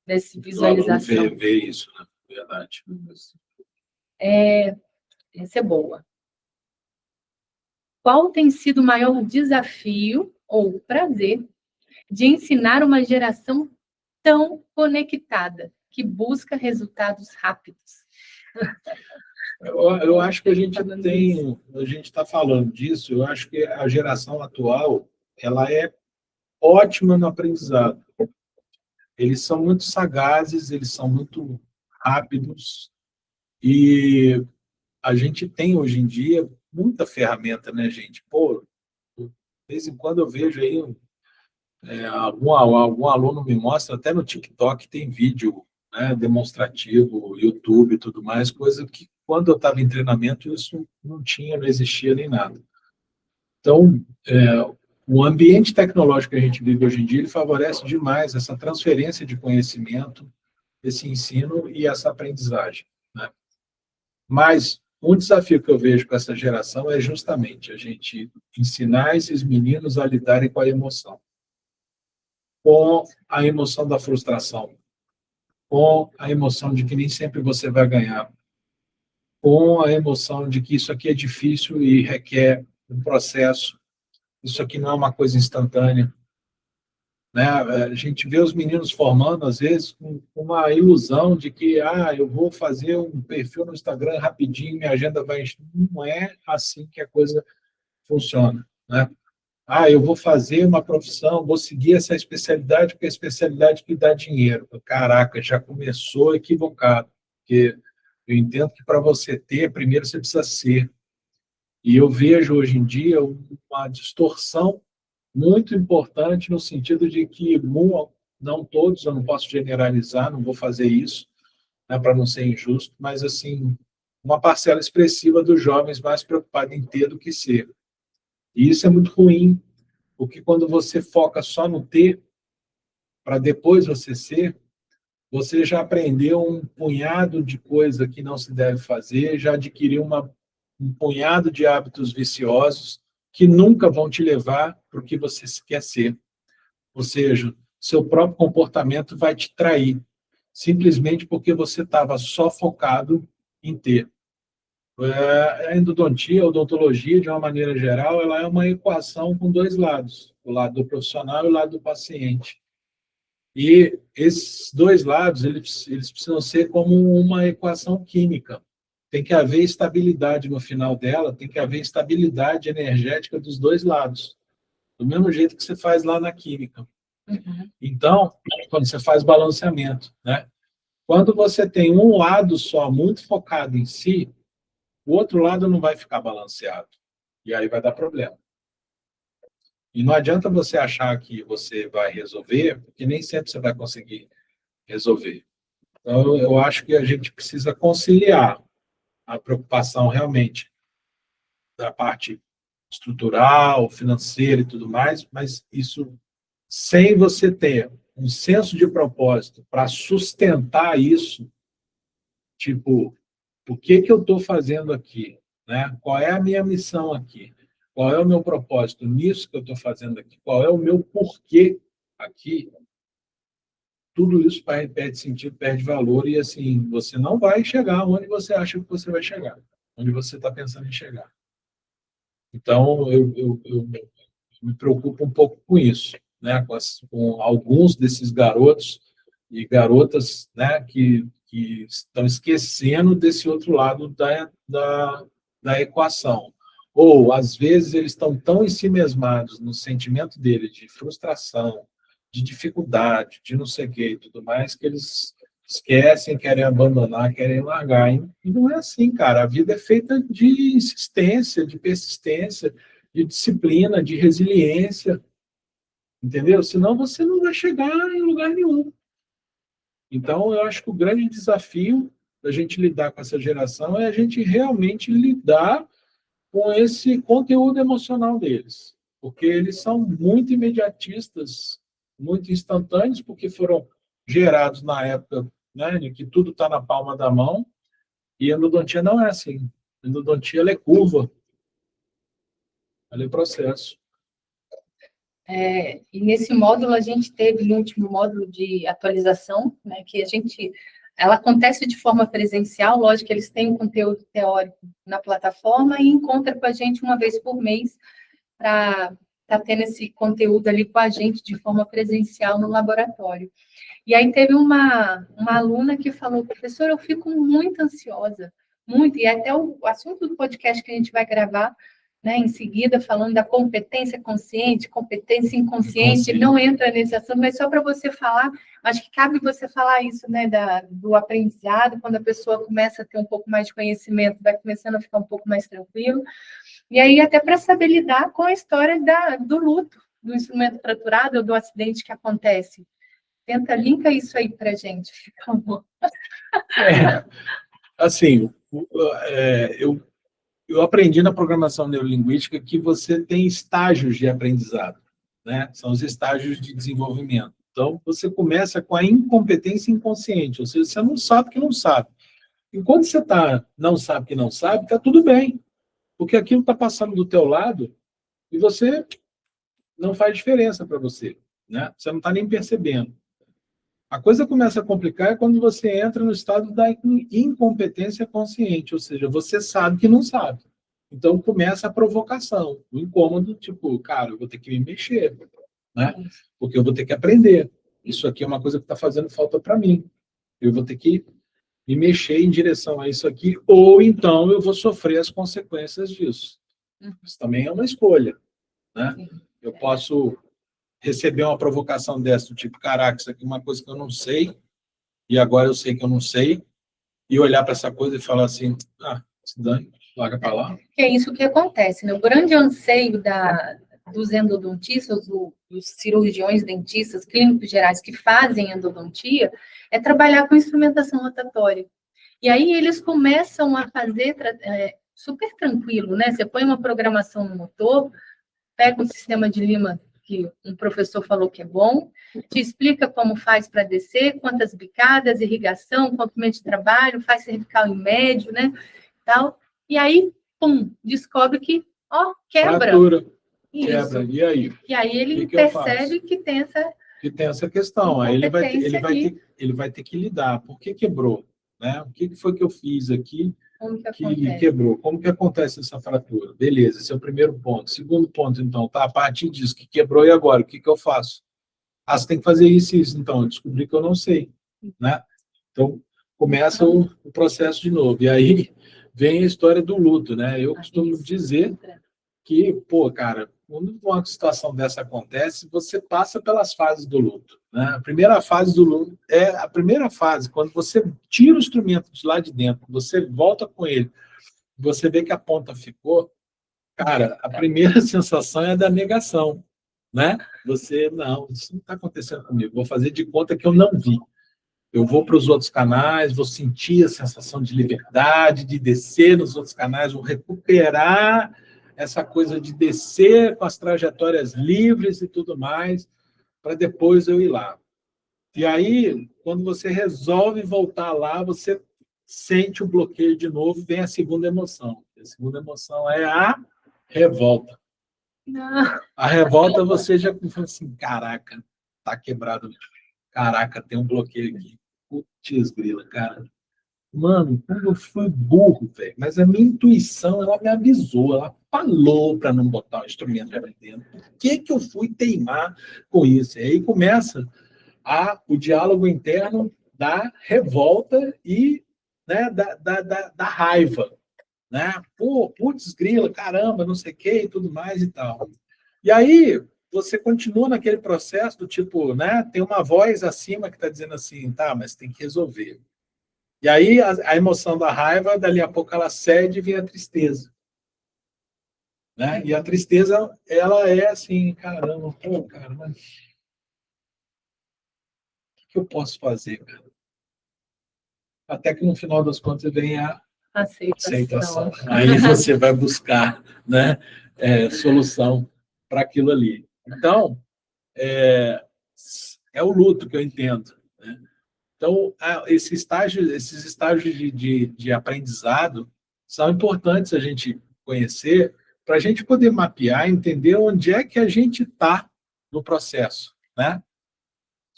dessa visualização. Ver isso, né? Verdade. Isso. Essa é boa. Qual tem sido o maior desafio ou prazer de ensinar uma geração tão conectada, que busca resultados rápidos? Eu acho que a gente está falando disso, eu acho que a geração atual, ela é ótima no aprendizado. Eles são muito sagazes, eles são muito rápidos, e a gente tem hoje em dia muita ferramenta, né, gente? Pô, de vez em quando eu vejo aí algum aluno me mostra, até no TikTok tem vídeo, né, demonstrativo, YouTube e tudo mais, coisa que quando eu estava em treinamento isso não existia nem nada. Então, o ambiente tecnológico que a gente vive hoje em dia, ele favorece demais essa transferência de conhecimento, esse ensino e essa aprendizagem, né? Mas um desafio que eu vejo com essa geração é justamente a gente ensinar esses meninos a lidarem com a emoção da frustração, com a emoção de que nem sempre você vai ganhar, com a emoção de que isso aqui é difícil e requer um processo, isso aqui não é uma coisa instantânea, né? A gente vê os meninos formando, às vezes, com uma ilusão de que eu vou fazer um perfil no Instagram rapidinho, minha agenda vai... Não é assim que a coisa funciona, né? Eu vou fazer uma profissão, vou seguir essa especialidade, porque é a especialidade que dá dinheiro. Caraca, já começou equivocado, porque eu entendo que para você ter, primeiro você precisa ser. E eu vejo hoje em dia uma distorção muito importante no sentido de que, não todos, eu não posso generalizar, não vou fazer isso, né, para não ser injusto, mas assim, uma parcela expressiva dos jovens mais preocupada em ter do que ser. E isso é muito ruim, porque quando você foca só no ter, para depois você ser, você já aprendeu um punhado de coisa que não se deve fazer, já adquiriu um punhado de hábitos viciosos que nunca vão te levar para o que você quer ser. Ou seja, seu próprio comportamento vai te trair, simplesmente porque você estava só focado em ter. A endodontia, a odontologia, de uma maneira geral, ela é uma equação com dois lados, o lado do profissional e o lado do paciente. E esses dois lados, eles precisam ser como uma equação química. Tem que haver estabilidade no final dela, tem que haver estabilidade energética dos dois lados, do mesmo jeito que você faz lá na química. Uhum. Então, quando você faz balanceamento, né? Quando você tem um lado só muito focado em si, o outro lado não vai ficar balanceado. E aí vai dar problema. E não adianta você achar que você vai resolver, porque nem sempre você vai conseguir resolver. Então, eu acho que a gente precisa conciliar a preocupação realmente da parte estrutural, financeira e tudo mais, mas isso sem você ter um senso de propósito para sustentar isso, tipo, o que eu estou fazendo aqui, né? Qual é a minha missão aqui? Qual é o meu propósito nisso que eu estou fazendo aqui? Qual é o meu porquê aqui? Tudo isso perde sentido, perde valor, e assim, você não vai chegar onde você acha que você vai chegar, onde você está pensando em chegar. Então, eu me preocupo um pouco com isso, né? Com alguns desses garotos e garotas, né, que estão esquecendo desse outro lado da equação. Ou, às vezes, eles estão tão ensimesmados no sentimento deles de frustração, de dificuldade, de não sei o que e tudo mais, que eles esquecem, querem abandonar, querem largar. E não é assim, cara. A vida é feita de insistência, de persistência, de disciplina, de resiliência, entendeu? Senão você não vai chegar em lugar nenhum. Então, eu acho que o grande desafio da gente lidar com essa geração é a gente realmente lidar com esse conteúdo emocional deles, porque eles são muito imediatistas, muito instantâneos, porque foram gerados na época, né, em que tudo está na palma da mão, e a endodontia não é assim. A endodontia ela é curva, ela é processo. E nesse módulo a gente teve, no último módulo de atualização, né, que ela acontece de forma presencial, lógico que eles têm um conteúdo teórico na plataforma e encontra com a gente uma vez por mês para estar tendo esse conteúdo ali com a gente de forma presencial no laboratório. E aí teve uma aluna que falou, professora, eu fico muito ansiosa, muito, e até o assunto do podcast que a gente vai gravar, né, em seguida, falando da competência consciente, competência inconsciente, não entra nesse assunto, mas só para você falar, acho que cabe você falar isso, né, do aprendizado, quando a pessoa começa a ter um pouco mais de conhecimento, vai começando a ficar um pouco mais tranquilo, e aí até para saber lidar com a história do luto, do instrumento fraturado ou do acidente que acontece. Tenta linkar isso aí para a gente, por favor. Assim, eu aprendi na programação neurolinguística que você tem estágios de aprendizado, né? São os estágios de desenvolvimento. Então, você começa com a incompetência inconsciente, ou seja, você não sabe que não sabe. Enquanto você não sabe que não sabe, está tudo bem, porque aquilo está passando do teu lado e você não faz diferença para você, né? Você não está nem percebendo. A coisa começa a complicar quando você entra no estado da incompetência consciente, ou seja, você sabe que não sabe. Então começa a provocação, o incômodo, tipo, cara, eu vou ter que me mexer, né? Porque eu vou ter que aprender. Isso aqui é uma coisa que está fazendo falta para mim. Eu vou ter que me mexer em direção a isso aqui, ou então eu vou sofrer as consequências disso. Isso também é uma escolha, né? Eu posso receber uma provocação dessa, do tipo, caraca, isso aqui é uma coisa que eu não sei, e agora eu sei que eu não sei, e olhar para essa coisa e falar assim, se dane, larga para lá. É isso que acontece, né? O grande anseio dos endodontistas, dos cirurgiões dentistas, clínicos gerais que fazem endodontia, é trabalhar com instrumentação rotatória. E aí eles começam a fazer super tranquilo, né? Você põe uma programação no motor, pega um sistema de lima que um professor falou que é bom, te explica como faz para descer, quantas bicadas, irrigação, comprimento de trabalho, faz cervical em médio, né? Tal. E aí, pum, descobre que, quebra. Fratura, quebra, e aí? E aí ele percebe que tem essa questão. Aí ele vai ter que lidar. Por que quebrou? Né? O que foi que eu fiz aqui que quebrou? Como que acontece essa fratura? Beleza, esse é o primeiro ponto. Segundo ponto, então, tá, a partir disso que quebrou, e agora? O que eu faço? Você tem que fazer isso e isso. Então, eu descobri que eu não sei, né? Então, começa o processo de novo. E aí vem a história do luto, né? Eu costumo dizer que, cara, quando uma situação dessa acontece, você passa pelas fases do luto, né? A primeira fase do luto é a primeira fase, quando você tira o instrumento de lá de dentro, você volta com ele, você vê que a ponta ficou, cara, a primeira sensação é da negação, né? Você, não, isso não está acontecendo comigo, vou fazer de conta que eu não vi. Eu vou para os outros canais, vou sentir a sensação de liberdade, de descer nos outros canais, vou recuperar essa coisa de descer com as trajetórias livres e tudo mais, para depois eu ir lá. E aí, quando você resolve voltar lá, você sente o bloqueio de novo, vem a segunda emoção. A segunda emoção é a revolta. Não. A revolta você já fala assim, caraca, tá quebrado. Caraca, tem um bloqueio aqui. Putz, grila, cara. Mano, como eu fui burro, velho. Mas a minha intuição, ela me avisou, ela falou para não botar o instrumento ali dentro. Por que eu fui teimar com isso? E aí começa o diálogo interno da revolta e, né, da raiva. Né? Putz, grila, caramba, não sei o que e tudo mais e tal. E aí você continua naquele processo do tipo, né, tem uma voz acima que está dizendo assim, tá, mas tem que resolver. E aí a emoção da raiva, dali a pouco ela cede e vem a tristeza. né? E a tristeza, ela é assim, caramba, pô, cara, mas o que eu posso fazer, cara? Até que no final das contas vem a aceitação. Aí você vai buscar, né, solução para aquilo ali. Então, é o luto que eu entendo, né? Então, esses estágios de aprendizado são importantes a gente conhecer para a gente poder mapear, entender onde é que a gente está no processo, né?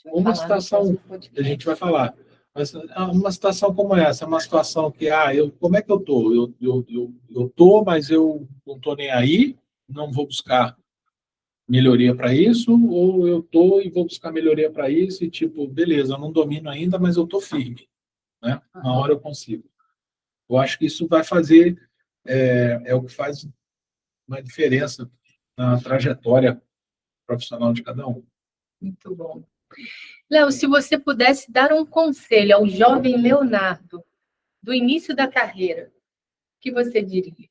Uma situação, a gente vai falar, mas uma situação como essa, uma situação que, como é que eu estou? Eu estou, mas eu não estou nem aí, não vou buscar melhoria para isso, ou eu estou e vou buscar melhoria para isso, e tipo, beleza, eu não domino ainda, mas eu estou firme, né? Uma hora eu consigo. Eu acho que isso vai fazer, é o que faz uma diferença na trajetória profissional de cada um. Muito bom. Léo, se você pudesse dar um conselho ao jovem Leonardo, do início da carreira, o que você diria?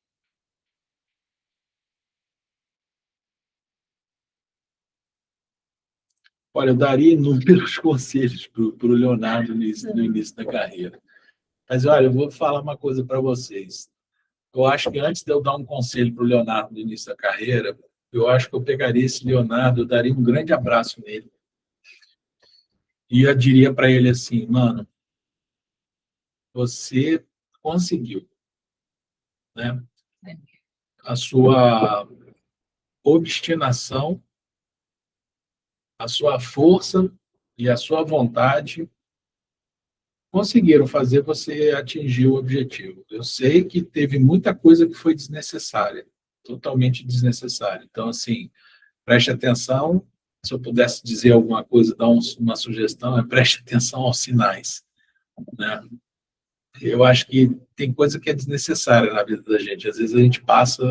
Olha, eu daria inúmeros conselhos para o Leonardo no início da carreira. Mas, olha, eu vou falar uma coisa para vocês. Eu acho que antes de eu dar um conselho para o Leonardo no início da carreira, eu acho que eu pegaria esse Leonardo, eu daria um grande abraço nele. E eu diria para ele assim, mano, você conseguiu, né? A sua obstinação, a sua força e a sua vontade conseguiram fazer você atingir o objetivo. Eu sei que teve muita coisa que foi desnecessária, totalmente desnecessária. Então, assim, preste atenção. Se eu pudesse dizer alguma coisa, dar uma sugestão, preste atenção aos sinais, né? Eu acho que tem coisa que é desnecessária na vida da gente. Às vezes a gente passa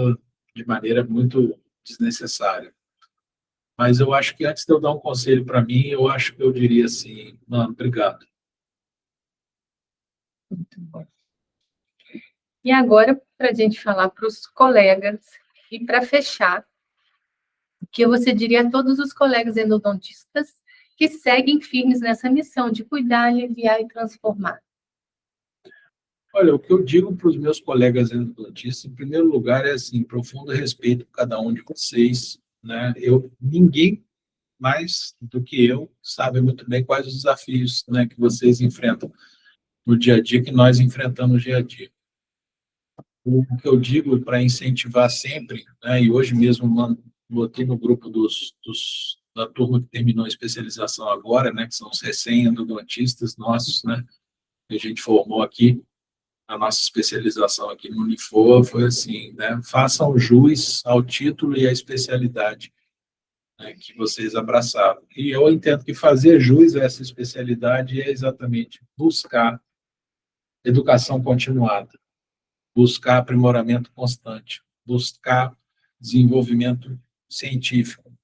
de maneira muito desnecessária. Mas eu acho que antes de eu dar um conselho para mim, eu acho que eu diria assim, mano, obrigado. Muito bom. E agora, para a gente falar para os colegas, e para fechar, o que você diria a todos os colegas endodontistas que seguem firmes nessa missão de cuidar, aliviar e transformar? Olha, o que eu digo para os meus colegas endodontistas, em primeiro lugar, é assim, profundo respeito por cada um de vocês, né? Ninguém mais do que eu sabe muito bem quais os desafios, né, que vocês enfrentam no dia a dia, que nós enfrentamos no dia a dia. O que eu digo para incentivar sempre, né, e hoje mesmo botei no grupo da turma que terminou a especialização agora, né, que são os recém-endodontistas nossos, né, que a gente formou aqui, a nossa especialização aqui no Unifor foi assim, né, façam jus ao título e à especialidade, né, que vocês abraçaram. E eu entendo que fazer jus a essa especialidade é exatamente buscar educação continuada, buscar aprimoramento constante, buscar desenvolvimento científico,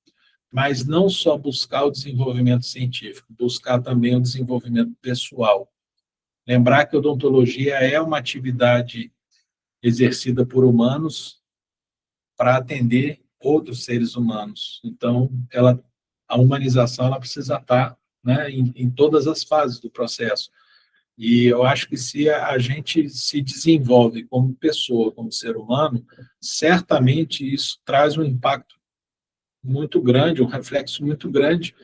mas não só buscar o desenvolvimento científico, buscar também o desenvolvimento pessoal. Lembrar que a odontologia é uma atividade exercida por humanos para atender outros seres humanos. Então, a humanização ela precisa estar, né, em todas as fases do processo. E eu acho que se a gente se desenvolve como pessoa, como ser humano, certamente isso traz um impacto muito grande, um reflexo muito grande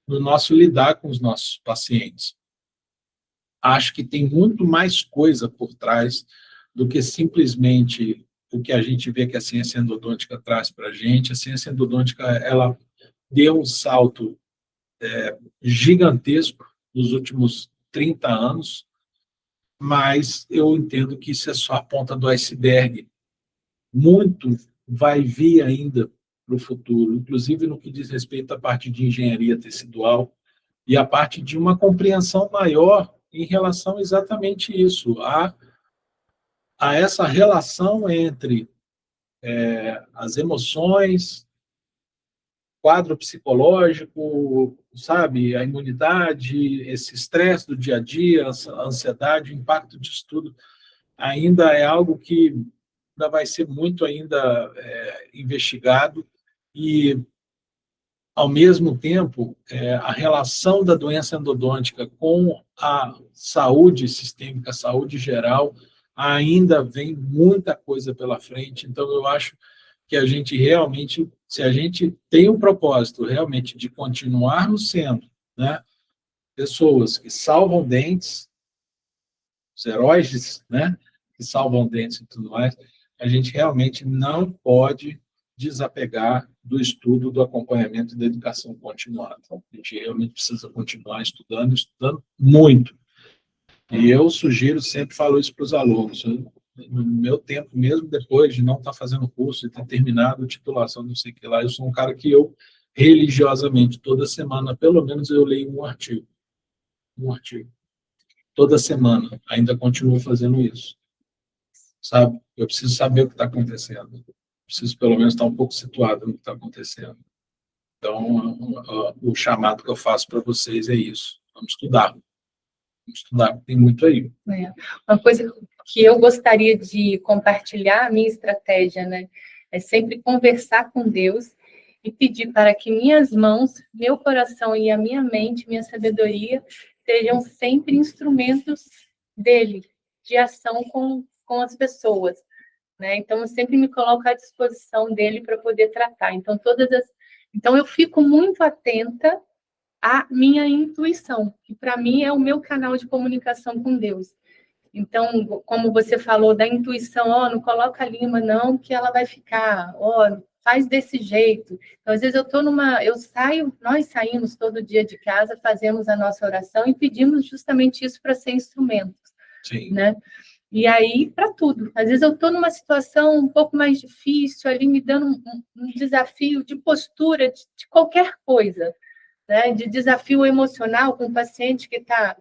no nosso lidar com os nossos pacientes. Acho que tem muito mais coisa por trás do que simplesmente o que a gente vê que a ciência endodôntica traz para a gente. A ciência endodôntica, ela deu um salto gigantesco nos últimos 30 anos, mas eu entendo que isso é só a ponta do iceberg. Muito vai vir ainda para o futuro, inclusive no que diz respeito à parte de engenharia tecidual e a parte de uma compreensão maior em relação exatamente isso, a essa relação entre as emoções, quadro psicológico, sabe, a imunidade, esse estresse do dia a dia, a ansiedade, o impacto disso tudo ainda é algo que ainda vai ser muito investigado e, ao mesmo tempo, a relação da doença endodôntica com a saúde sistêmica, a saúde geral, ainda vem muita coisa pela frente. Então, eu acho que a gente realmente, se a gente tem o propósito realmente de continuarmos sendo, né, pessoas que salvam dentes, os heróis, né, que salvam dentes e tudo mais, a gente realmente não pode desapegar do estudo, do acompanhamento e da educação continuada. Então, a gente realmente precisa continuar estudando muito. E eu sugiro, sempre falo isso para os alunos, no meu tempo, mesmo depois de não estar fazendo curso e ter terminado a titulação, não sei o que lá, eu sou um cara que eu, religiosamente, toda semana, pelo menos eu leio um artigo. Toda semana, ainda continuo fazendo isso. Sabe? Eu preciso saber o que está acontecendo. Preciso, pelo menos, estar um pouco situado no que está acontecendo. Então, o chamado que eu faço para vocês é isso. Vamos estudar. Tem muito aí. Uma coisa que eu gostaria de compartilhar, a minha estratégia, né, é sempre conversar com Deus e pedir para que minhas mãos, meu coração e a minha mente, minha sabedoria, sejam sempre instrumentos dele, de ação com as pessoas, né? Então, eu sempre me coloco à disposição dele para poder tratar. Então, então, eu fico muito atenta à minha intuição, que para mim é o meu canal de comunicação com Deus. Então, como você falou da intuição, não coloca a lima não, que ela vai ficar, faz desse jeito. Então, às vezes nós saímos todo dia de casa, fazemos a nossa oração e pedimos justamente isso para ser instrumentos. Sim. Né? E aí, para tudo. Às vezes eu estou numa situação um pouco mais difícil, ali me dando um desafio de postura, de qualquer coisa, né? De desafio emocional com o paciente que está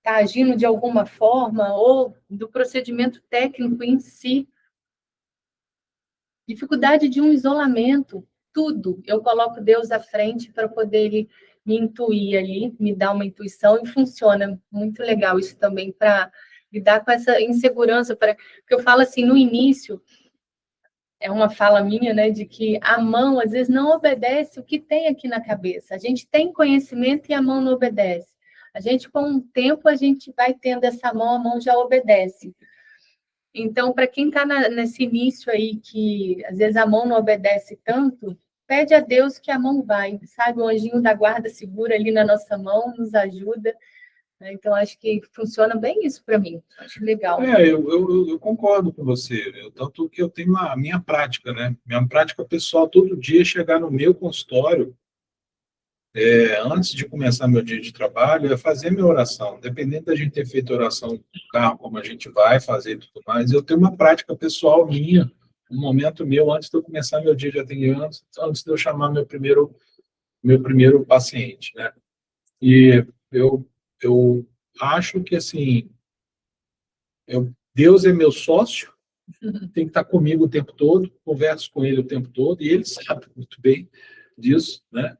agindo de alguma forma, ou do procedimento técnico em si. Dificuldade de um isolamento, tudo. Eu coloco Deus à frente para poder ele me intuir ali, me dar uma intuição, e funciona muito legal isso também para lidar com essa insegurança, porque eu falo assim, no início, é uma fala minha, né, de que a mão, às vezes, não obedece o que tem aqui na cabeça. A gente tem conhecimento e a mão não obedece. A gente, com o tempo, a gente vai tendo essa mão, a mão já obedece. Então, para quem está nesse início aí, que às vezes a mão não obedece tanto, pede a Deus que a mão vai, sabe? O anjinho da guarda segura ali na nossa mão, nos ajuda. Então, acho que funciona bem isso para mim. Acho legal. Eu concordo com você. Tanto que eu tenho a minha prática, né? Minha prática pessoal, todo dia, chegar no meu consultório, antes de começar meu dia de trabalho, é fazer minha oração. Independente da gente ter feito oração no carro, como a gente vai fazer e tudo mais, eu tenho uma prática pessoal minha, um momento meu, antes de eu começar meu dia de atendimento, antes de eu chamar meu primeiro paciente, né? E eu acho que, assim, Deus é meu sócio, tem que estar comigo o tempo todo, converso com ele o tempo todo, e ele sabe muito bem disso, né?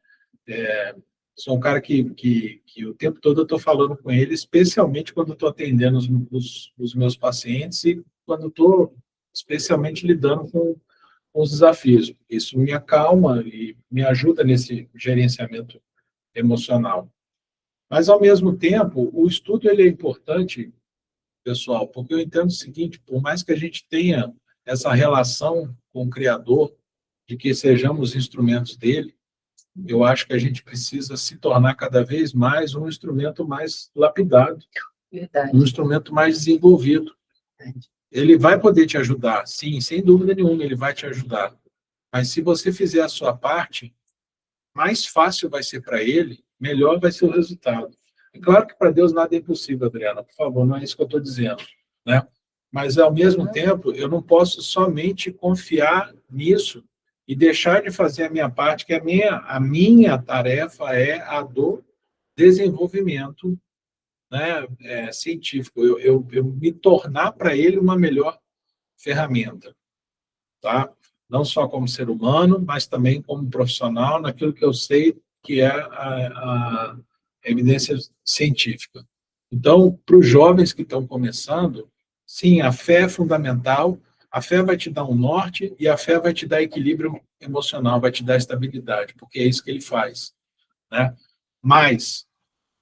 Sou um cara que o tempo todo eu estou falando com ele, especialmente quando estou atendendo os meus pacientes e quando estou especialmente lidando com os desafios. Isso me acalma e me ajuda nesse gerenciamento emocional. Mas, ao mesmo tempo, o estudo ele é importante, pessoal, porque eu entendo o seguinte, por mais que a gente tenha essa relação com o Criador, de que sejamos instrumentos dele, eu acho que a gente precisa se tornar cada vez mais um instrumento mais lapidado, Verdade. Um instrumento mais desenvolvido. Ele vai poder te ajudar, sim, sem dúvida nenhuma, ele vai te ajudar. Mas se você fizer a sua parte, mais fácil vai ser para ele, melhor vai ser o resultado. É claro que para Deus nada é impossível, Adriana, por favor, não é isso que eu estou dizendo, né? Mas, ao mesmo tempo, eu não posso somente confiar nisso e deixar de fazer a minha parte, que a minha tarefa é a do desenvolvimento, né, científico, eu me tornar para ele uma melhor ferramenta, tá? Não só como ser humano, mas também como profissional, naquilo que eu sei que é a evidência científica. Então, para os jovens que estão começando, sim, a fé é fundamental, A fé vai te dar um norte e a fé vai te dar equilíbrio emocional, vai te dar estabilidade, porque é isso que ele faz, né? Mas,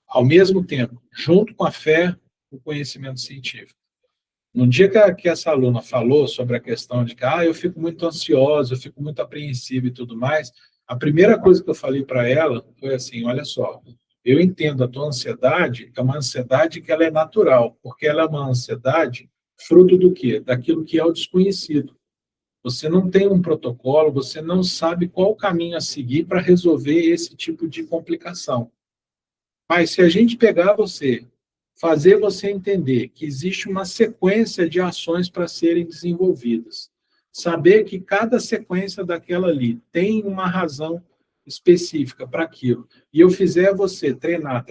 ao mesmo tempo, junto com a fé, o conhecimento científico. No dia que essa aluna falou sobre a questão de que eu fico muito ansiosa, eu fico muito apreensiva e tudo mais, a primeira coisa que eu falei para ela foi assim, olha só, eu entendo a tua ansiedade, é uma ansiedade que ela é natural, porque ela é uma ansiedade fruto do quê? Daquilo que é o desconhecido. Você não tem um protocolo, você não sabe qual o caminho a seguir para resolver esse tipo de complicação. Mas se a gente pegar você, fazer você entender que existe uma sequência de ações para serem desenvolvidas, saber que cada sequência daquela ali tem uma razão específica para aquilo, e eu fizer você treinar,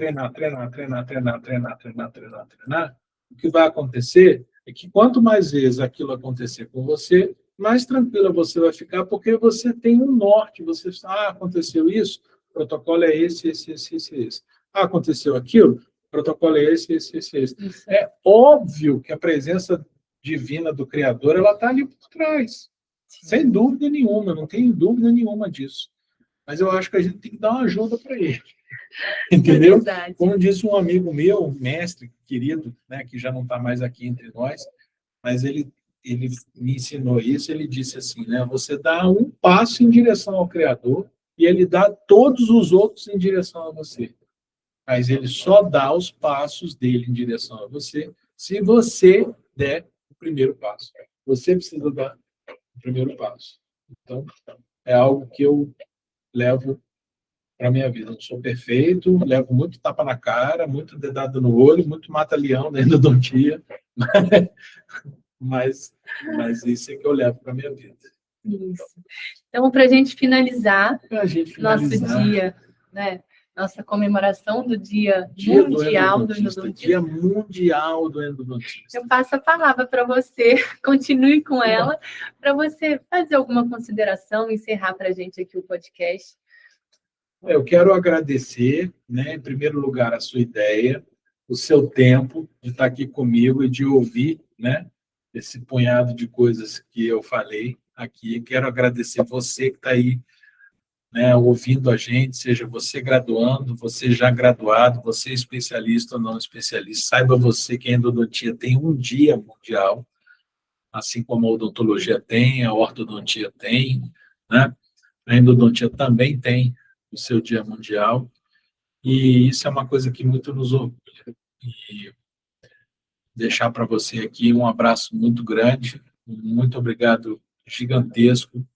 o que vai acontecer é que quanto mais vezes aquilo acontecer com você, mais tranquila você vai ficar, porque você tem um norte, você sabe, aconteceu isso, o protocolo é esse. Aconteceu aquilo, o protocolo é esse. É óbvio que a presença divina do Criador, ela está ali por trás. Sem dúvida nenhuma, não tenho dúvida nenhuma disso. Mas eu acho que a gente tem que dar uma ajuda para ele. Entendeu? Como disse um amigo meu, um mestre querido, né, que já não está mais aqui entre nós, mas ele me ensinou isso, ele disse assim, né, você dá um passo em direção ao Criador e ele dá todos os outros em direção a você. Mas ele só dá os passos dele em direção a você se você der o primeiro passo. Você precisa dar o primeiro passo. Então, é algo que eu levo para a minha vida. Eu não sou perfeito, levo muito tapa na cara, muito dedada no olho, muito mata-leão da endodontia, mas isso é que eu levo para a minha vida. Isso. Então, para a gente finalizar nosso dia, né? Nossa comemoração do Dia Mundial do Endodontista. Dia Mundial do Endodontista. Eu passo a palavra para você, continue com ela, para você fazer alguma consideração, encerrar para a gente aqui o podcast. Eu quero agradecer, né, em primeiro lugar, a sua ideia, o seu tempo de estar aqui comigo e de ouvir, né, esse punhado de coisas que eu falei aqui. Quero agradecer você que está aí, né, ouvindo a gente, seja você graduando, você já graduado, você especialista ou não especialista. Saiba você que a endodontia tem um dia mundial, assim como a odontologia tem, a ortodontia tem, né? A endodontia também tem o seu dia mundial, e isso é uma coisa que muito nos orgulha. E deixar para você aqui um abraço muito grande, muito obrigado, gigantesco.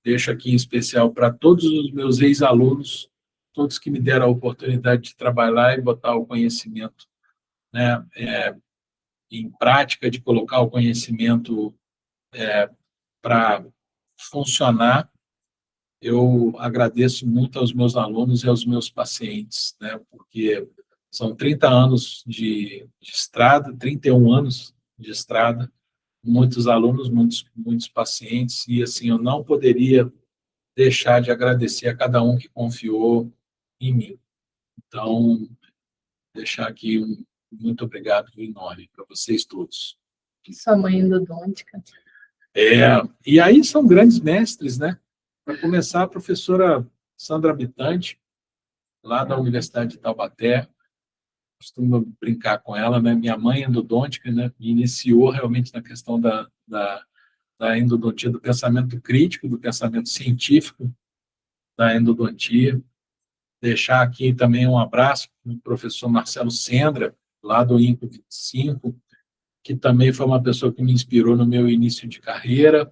Deixo aqui em especial para todos os meus ex-alunos, todos que me deram a oportunidade de trabalhar e botar o conhecimento, né, em prática, de colocar o conhecimento para funcionar. Eu agradeço muito aos meus alunos e aos meus pacientes, né, porque são 30 anos de estrada, 31 anos de estrada, muitos alunos, muitos pacientes, e assim, eu não poderia deixar de agradecer a cada um que confiou em mim. Então, deixar aqui um muito obrigado enorme para vocês todos. E sua mãe endodôntica. E aí são grandes mestres, né? Para começar, a professora Sandra Bitante, lá da Universidade de Taubaté, costumo brincar com ela, né? Minha mãe endodôntica, né? Me iniciou realmente na questão da endodontia, do pensamento crítico, do pensamento científico da endodontia. Deixar aqui também um abraço para o professor Marcelo Sendra, lá do INCO 25, que também foi uma pessoa que me inspirou no meu início de carreira,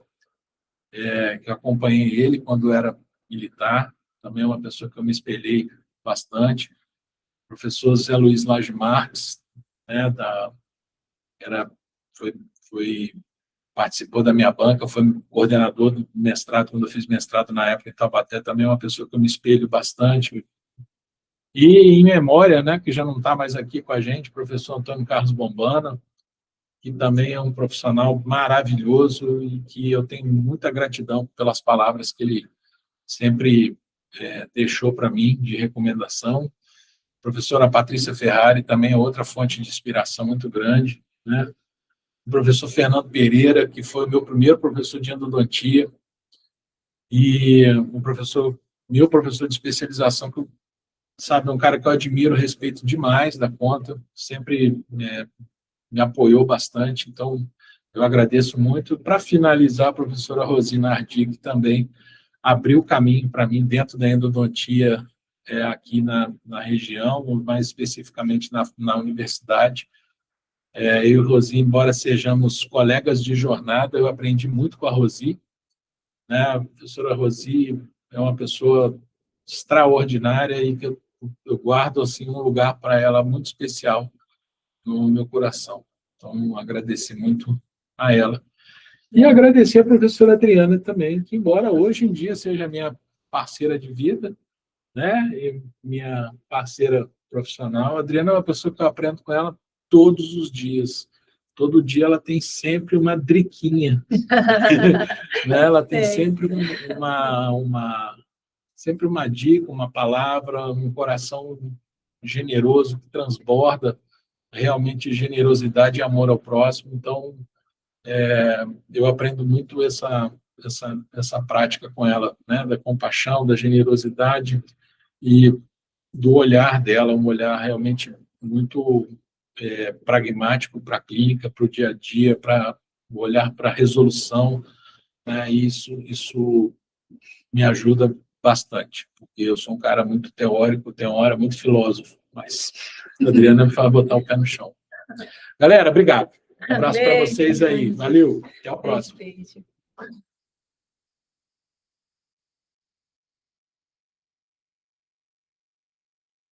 que eu acompanhei ele quando era militar, também é uma pessoa que eu me espelhei bastante. O professor Zé Luiz Lage Marques, né, participou da minha banca, foi coordenador do mestrado, quando eu fiz mestrado na época em Taubaté, também é uma pessoa que eu me espelho bastante. E em memória, né, que já não está mais aqui com a gente, o professor Antônio Carlos Bombana, que também é um profissional maravilhoso e que eu tenho muita gratidão pelas palavras que ele sempre deixou para mim de recomendação. A professora Patrícia Ferrari também é outra fonte de inspiração muito grande, né? o professor Fernando Pereira, que foi o meu primeiro professor de endodontia, e meu professor de especialização, que sabe, é um cara que eu admiro, respeito demais da conta, sempre me apoiou bastante, então eu agradeço muito. Para finalizar, a professora Rosina Ardi, que também abriu o caminho para mim dentro da endodontia aqui na região, mais especificamente na universidade. Eu e o Rosi, embora sejamos colegas de jornada, eu aprendi muito com a Rosi, né? A professora Rosi é uma pessoa extraordinária e que eu guardo assim, um lugar para ela muito especial no meu coração. Então, agradeci muito a ela. E agradecer a professora Adriana também, que embora hoje em dia seja minha parceira de vida, né, e minha parceira profissional, a Adriana é uma pessoa que eu aprendo com ela todos os dias. Todo dia ela tem sempre uma driquinha. Né? Ela tem sempre sempre uma dica, uma palavra, um coração generoso que transborda realmente generosidade e amor ao próximo. Então, eu aprendo muito essa prática com ela, né? Da compaixão, da generosidade e do olhar dela, um olhar realmente muito pragmático para a clínica, para o dia a dia, para olhar para a resolução, né? E isso me ajuda bastante, porque eu sou um cara muito teórico, tem hora muito filósofo, mas a Adriana me faz botar o pé no chão. Galera, obrigado. Um abraço para vocês aí. Valeu. Até a próxima.